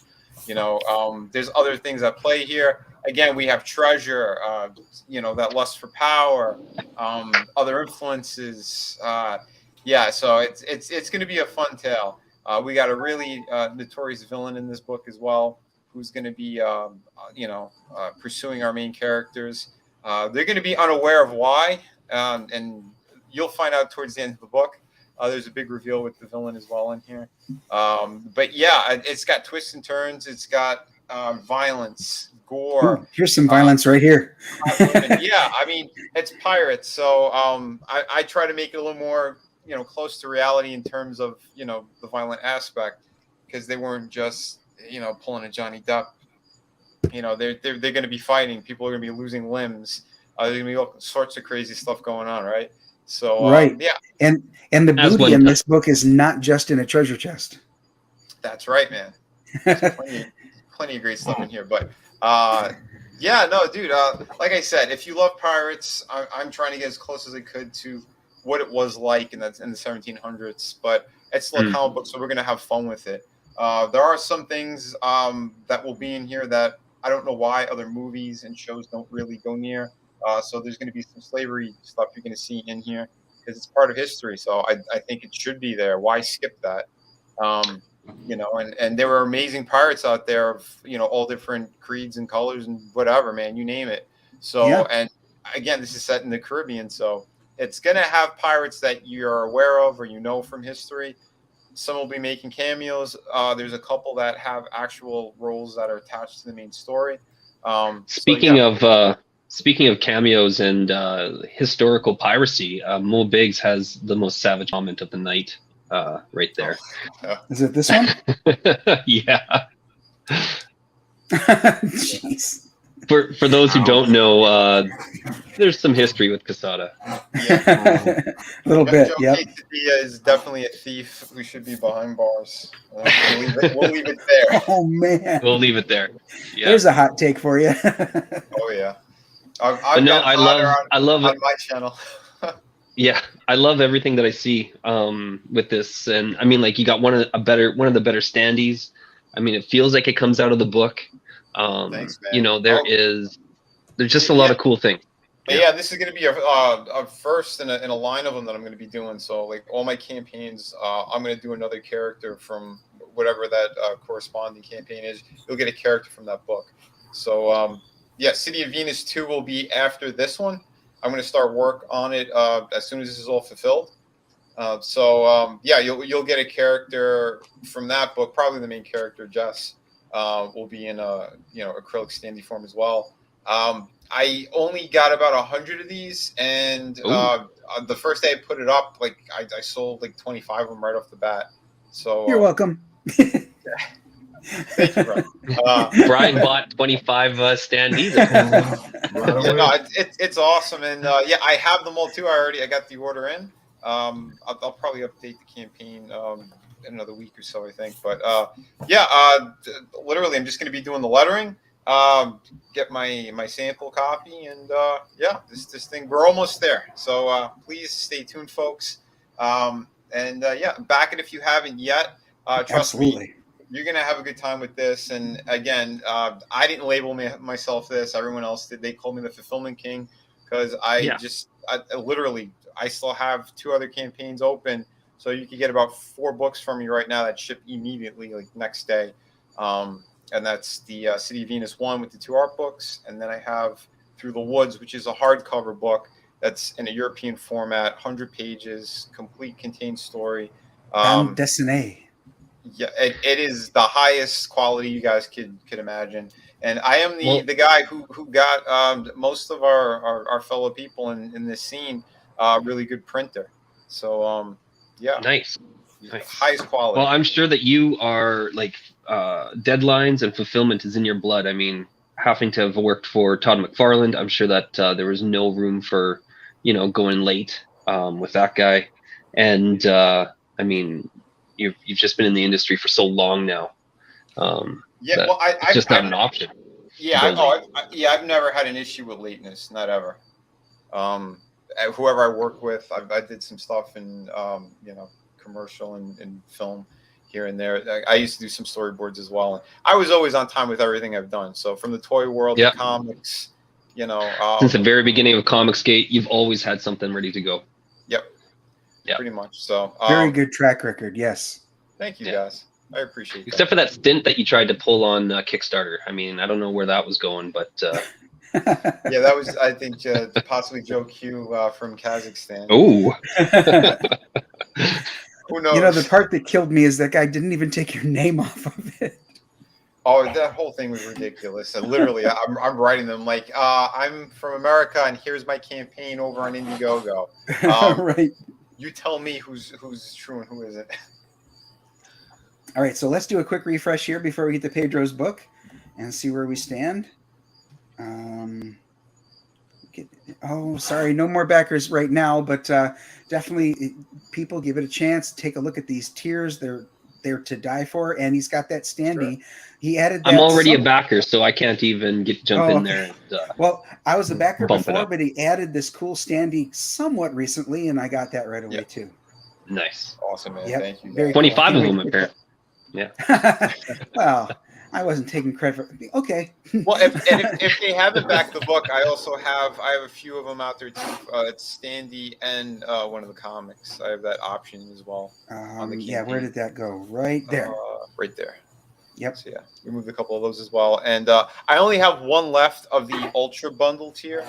There's other things at play here. Again, we have treasure, that lust for power, other influences. So it's going to be a fun tale. We got a really notorious villain in this book as well, who's going to be, pursuing our main characters. They're going to be unaware of why, and you'll find out towards the end of the book. There's a big reveal with the villain as well in here. But yeah, it's got twists and turns. It's got violence, gore. Ooh, here's some violence right here. Yeah, I mean, it's pirates. So I try to make it a little more, close to reality in terms of, the violent aspect, because they weren't just, pulling a Johnny Depp. They're going to be fighting. People are going to be losing limbs. There's going to be all sorts of crazy stuff going on, right? So right, yeah, and the booty in this book is not just in a treasure chest. That's right, man. There's plenty of great stuff in here. But yeah, no, dude. Like I said, if you love pirates, I'm trying to get as close as I could to what it was like in the 1700s. But it's still a comic book, so we're gonna have fun with it. There are some things that will be in here that I don't know why other movies and shows don't really go near. So there's going to be some slavery stuff you're going to see in here because it's part of history. So I think it should be there. Why skip that? And there were amazing pirates out there of, all different creeds and colors and whatever, man, you name it. So, yeah. And again, this is set in the Caribbean. So it's going to have pirates that you're aware of or from history. Some will be making cameos. There's a couple that have actual roles that are attached to the main story. Speaking of cameos and historical piracy, Mo Biggs has the most savage comment of the night right there. Is it this one? Yeah. Jeez. For those who don't know, there's some history with Quesada. Yeah. A little bit, yeah. Quesadilla is definitely a thief who should be behind bars. We'll leave it there. Oh, man. We'll leave it there. Yeah. There's a hot take for you. Oh, yeah. I love on my channel. Yeah, I love everything that I see with this, and I mean, like, you got one of the better standees. I mean, it feels like it comes out of the book. Thanks, man. There's just a lot of cool things. Yeah, this is going to be a first in a line of them that I'm going to be doing. So, like, all my campaigns, I'm going to do another character from whatever that corresponding campaign is. You'll get a character from that book. So, yeah, City of Venus 2 will be after this one. I'm going to start work on it as soon as this is all fulfilled. Yeah, you'll get a character from that book. Probably the main character, Jess, will be in acrylic standee form as well. I only got about 100 of these, and the first day I put it up, like I sold like 25 of them right off the bat. So you're welcome. Thank you, bro. Brian bought 25 standees. It's awesome, and yeah, I have them all too. I got the order in. I'll probably update the campaign in another week or so, I think. But literally, I'm just going to be doing the lettering, get my sample copy, and this thing, we're almost there. So please stay tuned, folks. Back it if you haven't yet. Trust me. You're going to have a good time with this. And again, I didn't label myself this. Everyone else did. They called me the Fulfillment King because I still have 2 other campaigns open. So you can get about 4 books from me right now that ship immediately, like next day. And that's the City of Venus 1 with the 2 art books. And then I have Through the Woods, which is a hardcover book that's in a European format, 100 pages, complete contained story. Dessiné. Yeah, it is the highest quality you guys could imagine, and I am the guy who got most of our fellow people in this scene really good printer. So nice. Highest quality. Well, I'm sure that you are like deadlines and fulfillment is in your blood. I mean, having to have worked for Todd McFarlane, I'm sure that there was no room for going late with that guy, and I mean. You've just been in the industry for so long now. It's just not an option. Yeah, I've never had an issue with lateness, not ever. Whoever I work with, I did some stuff in commercial and film here and there. I used to do some storyboards as well. I was always on time with everything I've done. So from the toy world to comics, you know, since the very beginning of Comicsgate, you've always had something ready to go. Yep. Pretty much. So very good track record. Yes. Thank you guys. I appreciate Except for that stint that you tried to pull on Kickstarter. I mean, I don't know where that was going, but yeah, that was, I think, possibly Joe Q from Kazakhstan. Oh. Who knows? You know, the part that killed me is that guy didn't even take your name off of it. Oh, that whole thing was ridiculous. And literally, I'm writing them like, I'm from America, and here's my campaign over on Indiegogo. Right. You tell me who's true and who isn't. All right, so let's do a quick refresh here before we get to Pedro's book and see where we stand. Sorry, no more backers right now, but definitely people give it a chance. Take a look at these tiers; they're to die for. And he's got that standee. Sure. He added. That I'm already a backer, so I can't even jump in there. And, well, I was a backer before, but he added this cool standee somewhat recently, and I got that right away too. Nice, awesome, man. Thank you. 25 cool. of them, apparently. Yeah. Well, I wasn't taking credit for. Okay. Well, if they haven't backed the book, I have a few of them out there too. It's standee and one of the comics. I have that option as well. On the yeah, where did that go? Right there. Right there. Yep. So yeah, we moved a couple of those as well, and I only have one left of the Ultra Bundle tier.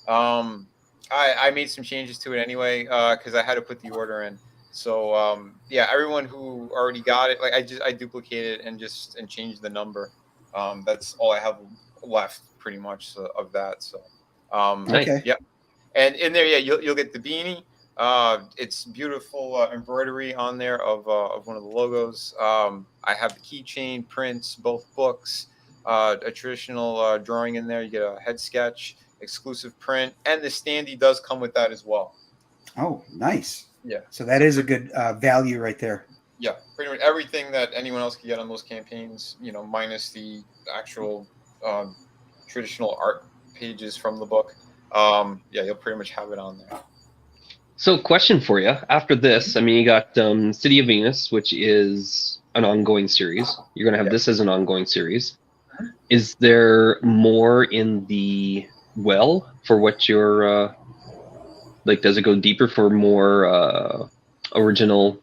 I made some changes to it anyway because I had to put the order in. So yeah, everyone who already got it, like I duplicated and changed the number. That's all I have left, pretty much of that. So okay, yep. And in there, yeah, you'll get the beanie. It's beautiful embroidery on there of one of the logos. I have the keychain prints, both books, a traditional drawing in there. You get a head sketch, exclusive print, and the standee does come with that as well. Oh, nice. Yeah. So that is a good value right there. Yeah, pretty much everything that anyone else can get on those campaigns, you know, minus the actual traditional art pages from the book. Yeah, you'll pretty much have it on there. So, question for you. After this, I mean, you got City of Venus, which is an ongoing series. You're going to have this as an ongoing series. Is there more in the well for what you're... like, does it go deeper for more original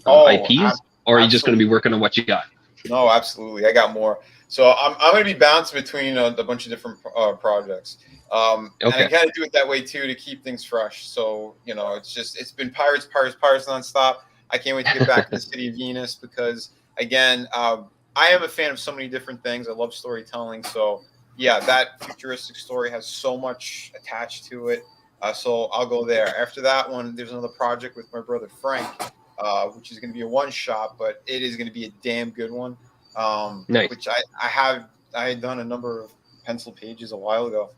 IPs, or are you just going to be working on what you got? No, absolutely. I got more. So I'm going to be bouncing between a bunch of different projects. And I kind of do it that way too to keep things fresh. So you know, it's been Pirates nonstop. I can't wait to get back to the City of Venus because again, I am a fan of so many different things. I love storytelling. So yeah, that futuristic story has so much attached to it. So I'll go there. After that one, there's another project with my brother Frank, which is going to be a one-shot, but it is going to be a damn good one. Nice. Which I had done a number of pencil pages a while ago,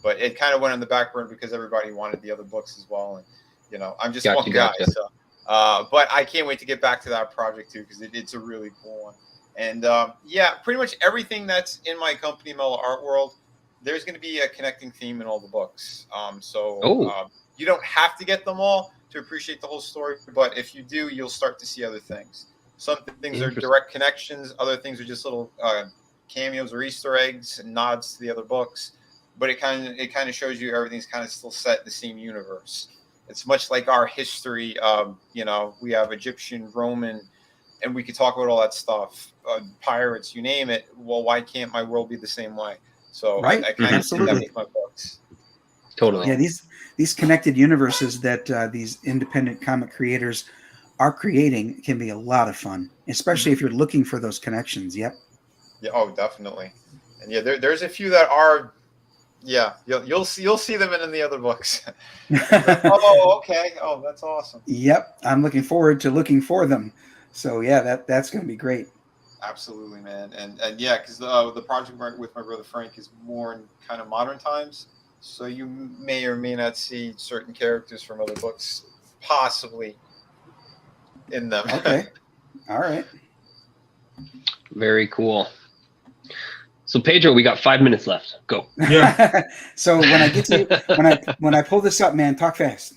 but it kind of went on the back burner because everybody wanted the other books as well, and you know I'm just one guy. So, but I can't wait to get back to that project too because it's a really cool one. And yeah, pretty much everything that's in my company, Mellow Art World. There's going to be a connecting theme in all the books. You don't have to get them all to appreciate the whole story, but if you do, you'll start to see other things. Some things are direct connections. Other things are just little cameos or Easter eggs and nods to the other books. But it kind of shows you everything's kind of still set in the same universe. It's much like our history. You know, we have Egyptian, Roman, and we could talk about all that stuff. Pirates, you name it. Well, why can't my world be the same way? So right. I kind of see that with my books. Totally. Yeah, these connected universes that these independent comic creators are creating can be a lot of fun, especially if you're looking for those connections. Yep. Yeah. Oh, definitely. And yeah, there's a few that are. Yeah, you'll see them in the other books. Oh, okay. Oh, that's awesome. Yep, I'm looking forward to looking for them. So yeah, that's going to be great. Absolutely, man, and yeah, because the project with my brother Frank is more in kind of modern times, so you may or may not see certain characters from other books possibly in them. Okay, all right. Very cool. So Pedro, we got 5 minutes left. Go. Yeah. So when I get to when I pull this up, man, talk fast.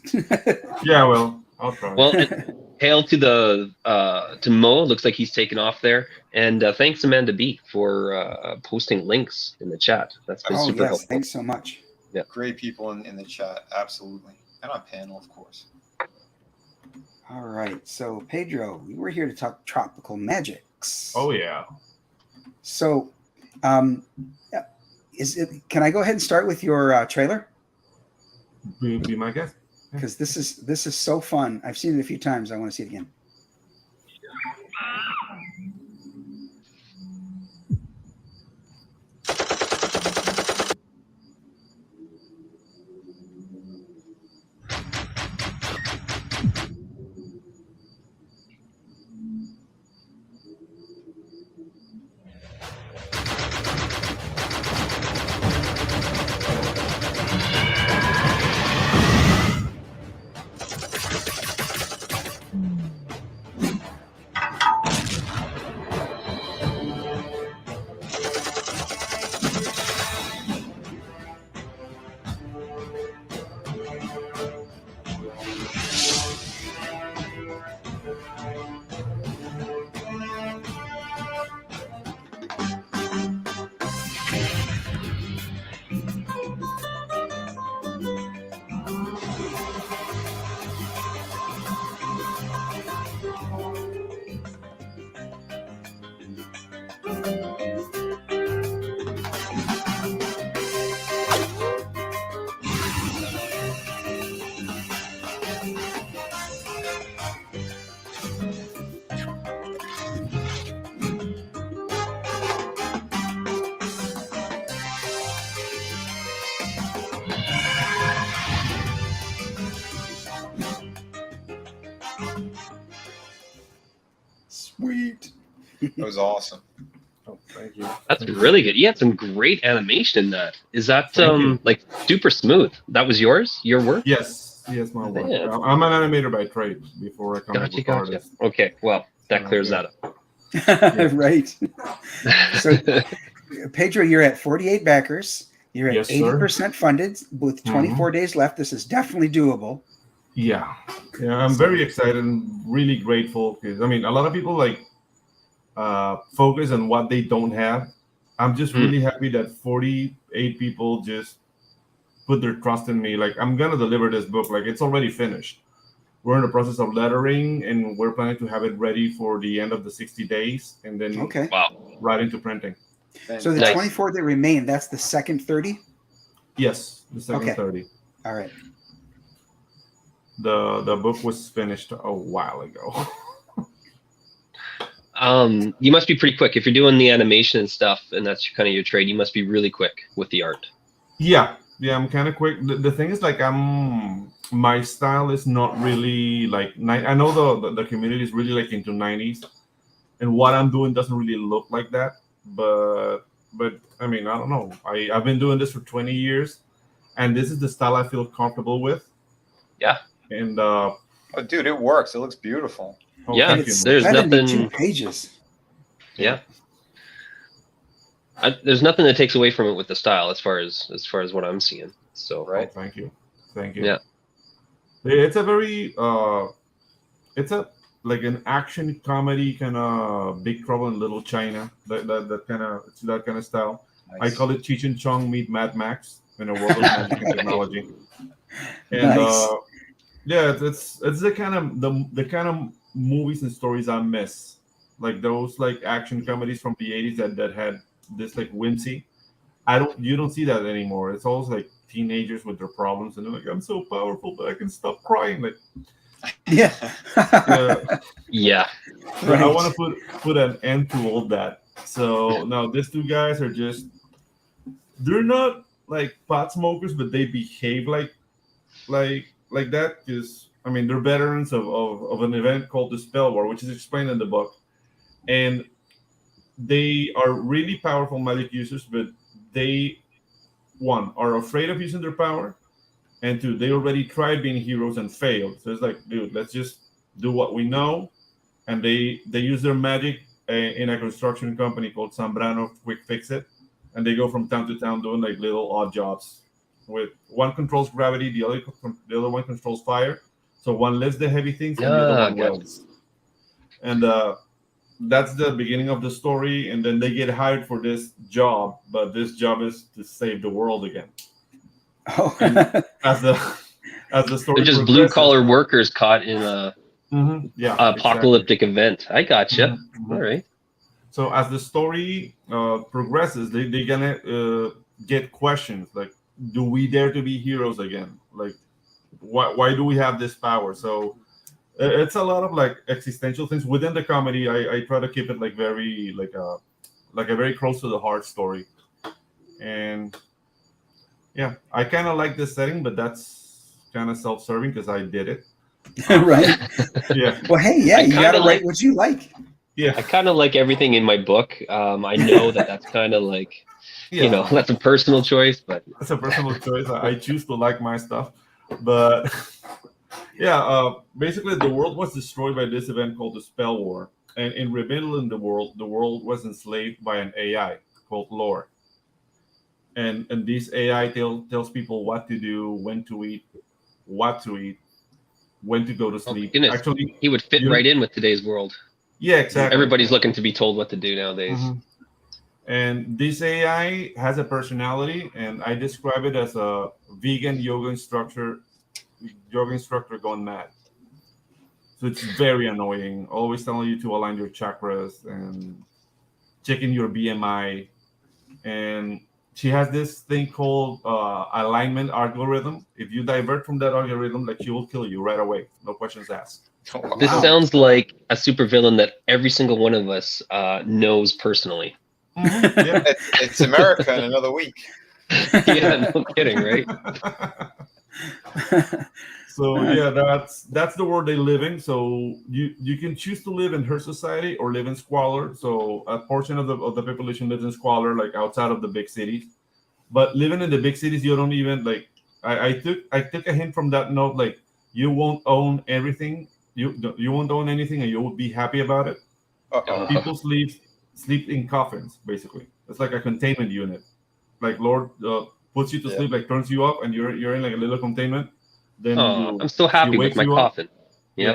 Yeah, well, I'll try. Well, hail to the to Mo. Looks like he's taken off there. And thanks Amanda B for posting links in the chat. That's been super helpful. Thanks so much. Yeah, great people in the chat, absolutely, and on panel, of course. All right, so Pedro, we're here to talk tropical magics. Oh yeah. So, can I go ahead and start with your trailer? Be my guest. Because this is so fun. I've seen it a few times. I want to see it again. Sweet. It was awesome. Oh, thank you. That's really good. You had some great animation in that. Is that like super smooth? That was yours? Your work? Yes, my work. Yeah. I'm an animator by trade before I come to artist. Okay, well, that clears that up. Right. So, Pedro, you're at 48 backers. You're at 80% funded with 24 days left. This is definitely doable. Yeah, I'm very excited and really grateful because, I mean, a lot of people like focus on what they don't have. I'm just really happy that 48 people just put their trust in me. Like, I'm going to deliver this book. Like, it's already finished. We're in the process of lettering, and we're planning to have it ready for the end of the 60 days, and then right into printing. So the 24 that remain, that's the second 30? Yes, the second 30. All right. The book was finished a while ago. You must be pretty quick. If you're doing the animation and stuff, and that's kind of your trade, you must be really quick with the art. Yeah, I'm kind of quick. The thing is, like, my style is not really like. I know the community is really like into 90s, and what I'm doing doesn't really look like that. But I mean, I don't know. I've been doing this for 20 years, and this is the style I feel comfortable with. Yeah. And oh, dude, it works. It looks beautiful. Oh, yeah, there's nothing. 2 pages. Yeah. There's nothing that takes away from it with the style, as far as what I'm seeing. So right. Oh, thank you. Yeah. It's a very it's a like an action comedy kind of Big Trouble in Little China. That kind of style. Nice. I call it Cheech and Chong meet Mad Max in a world of magic and technology. And yeah, it's the kind of movies and stories I miss, like those like action comedies from the 80s that had this like whimsy. You don't see that anymore. It's always like teenagers with their problems, and they're like, I'm so powerful that I can stop crying. Like, yeah. Yeah. Right. I want to put an end to all that. So now these two guys are they're not like pot smokers, but they behave like that, because I mean they're veterans of an event called the Spell War, which is explained in the book, and they are really powerful magic users, but they, one, are afraid of using their power, and two, they already tried being heroes and failed. So it's like, dude, let's just do what we know. And they use their magic in a construction company called Zambrano Quick Fix It, and they go from town to town doing like little odd jobs. With one controls gravity, the other one controls fire. So one lifts the heavy things and the other one gotcha. welds. And that's the beginning of the story. And then they get hired for this job, but this job is to save the world again. Oh. And as the story They're just progresses, blue collar workers caught in a yeah, apocalyptic event. I gotcha. Mhm. All right. So as the story progresses, they're gonna get questions like, do we dare to be heroes again? Like, why do we have this power? So it's a lot of like existential things within the comedy. I try to keep it like very like a very close to the heart story. And yeah, I kind of like this setting, but that's kind of self-serving because I did it. Right. Yeah. Well, hey, yeah, I you gotta kinda write like- what you like. Yeah. I kind of like everything in my book. I know that's kind of like, that's a personal choice, but It's a personal choice. I choose to like my stuff, but yeah, basically the world was destroyed by this event called the Spell War, and in rebuilding the world was enslaved by an AI called Lore, and this AI tells people what to do, when to eat, what to eat, when to go to oh my sleep. goodness, Actually, he would fit you- right in with today's world. yeah, exactly. Everybody's looking to be told what to do nowadays. Mhm. And this AI has a personality, and I describe it as a vegan yoga instructor gone mad. So it's very annoying, always telling you to align your chakras and checking your BMI. And she has this thing called alignment algorithm. If you divert from that algorithm, like she will kill you right away, no questions asked. Oh, This Wow. sounds like a supervillain that every single one of us knows personally. Yeah. It's America in another week. Yeah, no kidding, right? So yeah, that's the world they live in. So you can choose to live in her society or live in squalor. So a portion of the population lives in squalor, like outside of the big cities. But living in the big cities, you don't even like. I took a hint from that note. Like you won't own everything. You won't own anything, and you will be happy about it. Uh-oh. People sleep in coffins, basically. It's like a containment unit. Like Lord puts you to Yeah. sleep, like turns you up, and you're in like a little containment. Then Oh, I'm so happy with wakes my you up. coffin. Yeah.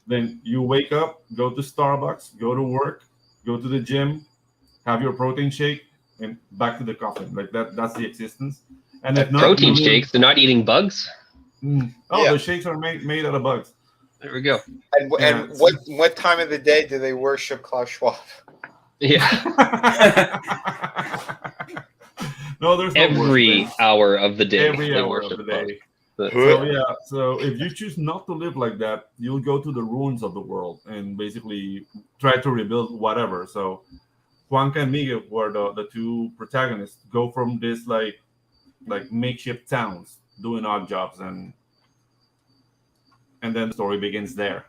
Then you wake up, go to Starbucks, go to work, go to the gym, have your protein shake, and back to the coffin. Like that's the existence. And if not, Protein you live- shakes, they're not eating bugs. Oh, Yeah. the shakes are made out of bugs. There we go. And Yeah. what time of the day do they worship Klaus Schwab? Yeah. No, there's no Every worse hour of the day. every they hour worship of the bugs. day. But- So yeah, so if you choose not to live like that, you'll go to the ruins of the world and basically try to rebuild whatever. So Juanca and Miguel were the two protagonists. Go from this like makeshift towns doing odd jobs, and then the story begins there.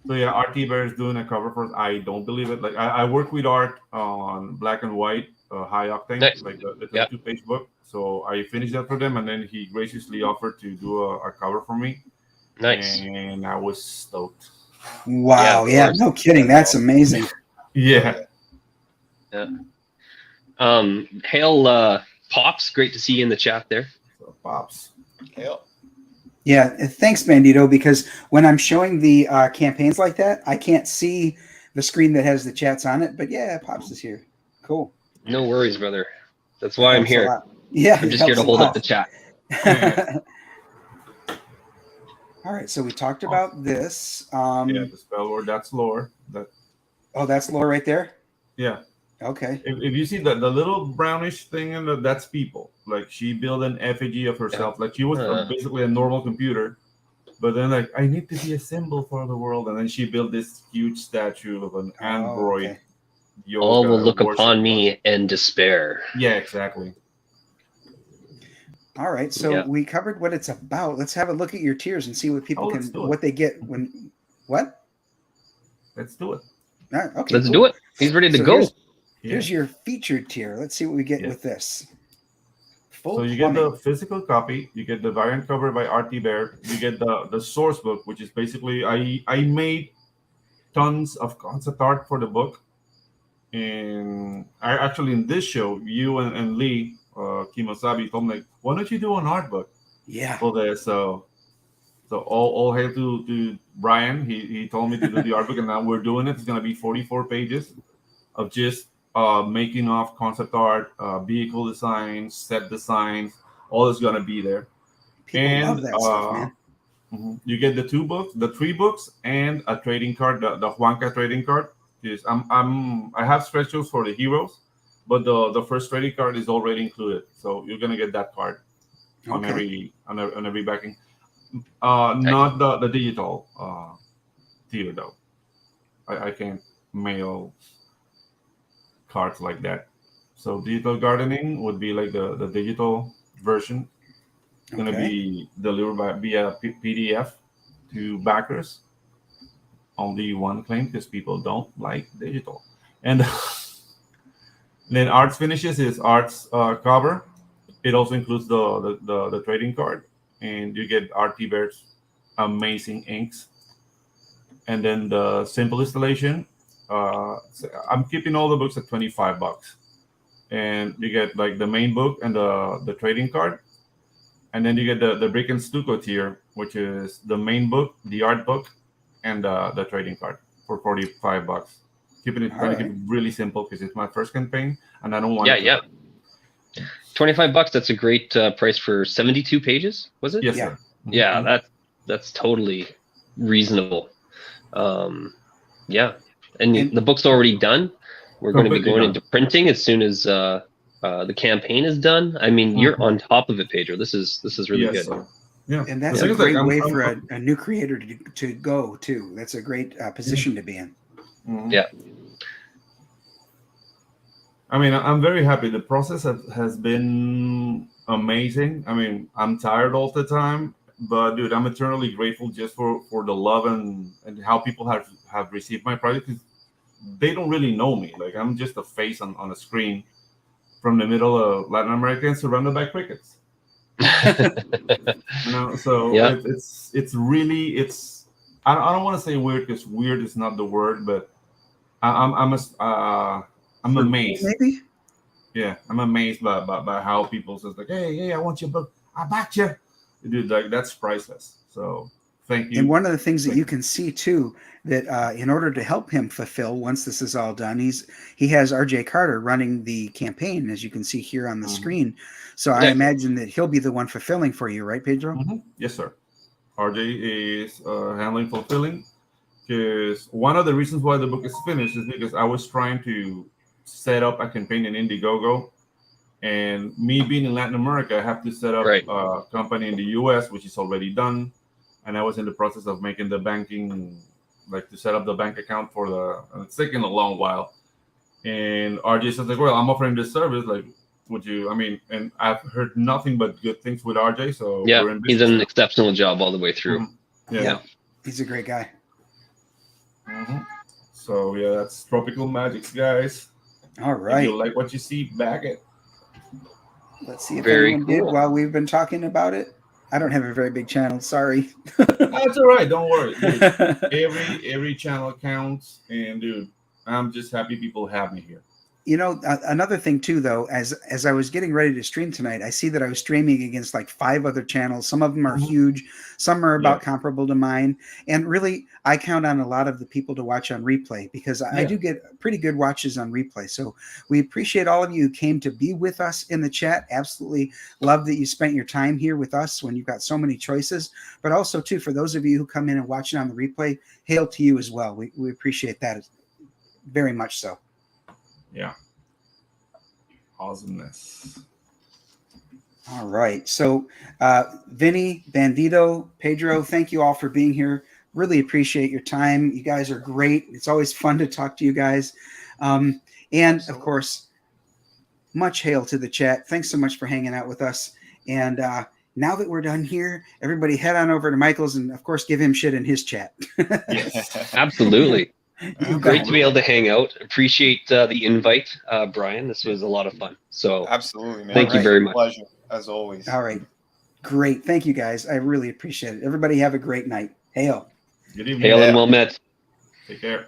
So yeah, RT Bear is doing a cover for. I don't believe it. Like I work with art on black and white, high octane, Nice. like the Yeah. 22-page book. So I finished that for them, and then he graciously offered to do a cover for me, Nice. and I was stoked. Wow. of Yeah. course. No kidding. That's amazing. Yeah, Hail Pops, great to see you in the chat there. so pops. Hell. Yeah. Thanks, Bandito. Because when I'm showing the campaigns like that, I can't see the screen that has the chats on it. But yeah, Pops is here. Cool. No worries, brother. That's why I'm Helps a here. lot. Yeah. I'm it just here to helps a hold up lot. the chat. All right. So we talked about this. Yeah, the spell word, that's lore. Oh, that's Laura right there. Yeah. Okay. If you see the little brownish thing in that's people. Like she built an effigy of herself. Like she was basically a normal computer, but then like I need to be a symbol for the world, and then she built this huge statue of an android. Okay. Yoga All will look worship. upon me and despair. Yeah, exactly. All right. So Yeah. we covered what it's about. Let's have a look at your tiers and see what people let's do it. what they get when what? Let's do it. Okay. Let's cool. do it. He's ready to So go. Here's your featured tier. Let's see what we get Yeah. with this. Full So you get plumbing. the physical copy, you get the variant cover by RT Bear, you get the source book, which is basically I made tons of concept art for the book. And I actually in this show, you and Lee Kimosabi told me like, why don't you do an art book Yeah. for this? So So all hail to Brian. He told me to do the art book, and now we're doing it. It's gonna be 44 pages of just making off concept art, vehicle designs, set designs. All is gonna be there. People love that stuff, man. You get the 3 books, and a trading card, the Juanca trading card. Is I have specials for the heroes, but the first trading card is already included. So you're gonna get that card on every backing. Not the digital tier though. I can't mail cards like that. So digital gardening would be like the digital version. It's going to be delivered via PDF to backers. Only one claim because people don't like digital. And then Arts Finishes is Arts cover. It also includes the trading card, and you get RT Bear's amazing inks. And then the simple installation. I'm keeping all the books at $25, and you get like the main book and the trading card. And then you get the brick and stucco tier, which is the main book, the art book, and the trading card for $45. Keeping it keep it really simple because it's my first campaign, and I don't want. Yeah. $25. That's a great price for 72 pages. Was it? Yes, sir. Yeah, that's totally reasonable. Yeah, and the book's already done. We're going to be going into printing as soon as the campaign is done. I mean, you're on top of it, Pedro. This is really good. Sir. Yeah, and that's a great way for a new creator to go too. That's a great position to be in. Yeah. I mean, I'm very happy. The process has been amazing. I mean, I'm tired all the time, but dude, I'm eternally grateful just for the love and how people have received my project. They don't really know me. Like, I'm just a face on a screen from the middle of Latin America surrounded by crickets. So it's really I don't want to say weird because weird is not the word, but I'm amazed. Maybe. Yeah, I'm amazed by how people says like, hey, I want your book. I bought you. Dude, like that's priceless. So thank you. And one of the things that you can see too, that in order to help him fulfill once this is all done, he has RJ Carter running the campaign, as you can see here on the screen. So I imagine that he'll be the one fulfilling for you, right, Pedro? Yes, sir. RJ is handling fulfilling, because one of the reasons why the book is finished is because I was trying to set up a campaign in Indiegogo, and me being in Latin America, I have to set up a company in the US, which is already done. And I was in the process of making the banking, like to set up the bank account for it's taking a long while. And RJ says like, well, I'm offering this service. Like, would you, and I've heard nothing but good things with RJ. So yeah, he's done an exceptional job all the way through. Yeah. He's a great guy. So yeah, that's Tropical Magicks, guys. All right. If you like what you see, back it. Let's see if anyone did while we've been talking about it. I don't have a very big channel. Sorry. That's all right. Don't worry. Dude, every channel counts, and dude, I'm just happy people have me here. You know, another thing too, though, as I was getting ready to stream tonight, I see that I was streaming against like 5 other channels. Some of them are huge, some are about comparable to mine, and really, I count on a lot of the people to watch on replay because I do get pretty good watches on replay. So we appreciate all of you who came to be with us in the chat. Absolutely love that you spent your time here with us when you've got so many choices. But also too, for those of you who come in and watch it on the replay, hail to you as well. We appreciate that very much so. Yeah. Awesomeness. All right. So, Vinny, Bandito, Pedro, thank you all for being here. Really appreciate your time. You guys are great. It's always fun to talk to you guys. And, of course, much hail to the chat. Thanks so much for hanging out with us. And now that we're done here, everybody head on over to Michael's and, of course, give him shit in his chat. Yes, absolutely. Great to be able to hang out. Appreciate the invite, Brian. This was a lot of fun. So absolutely, man. Thank you very much. Pleasure, as always. All right. Great. Thank you, guys. I really appreciate it. Everybody have a great night. Hail. Good evening. Hail and well met. Take care.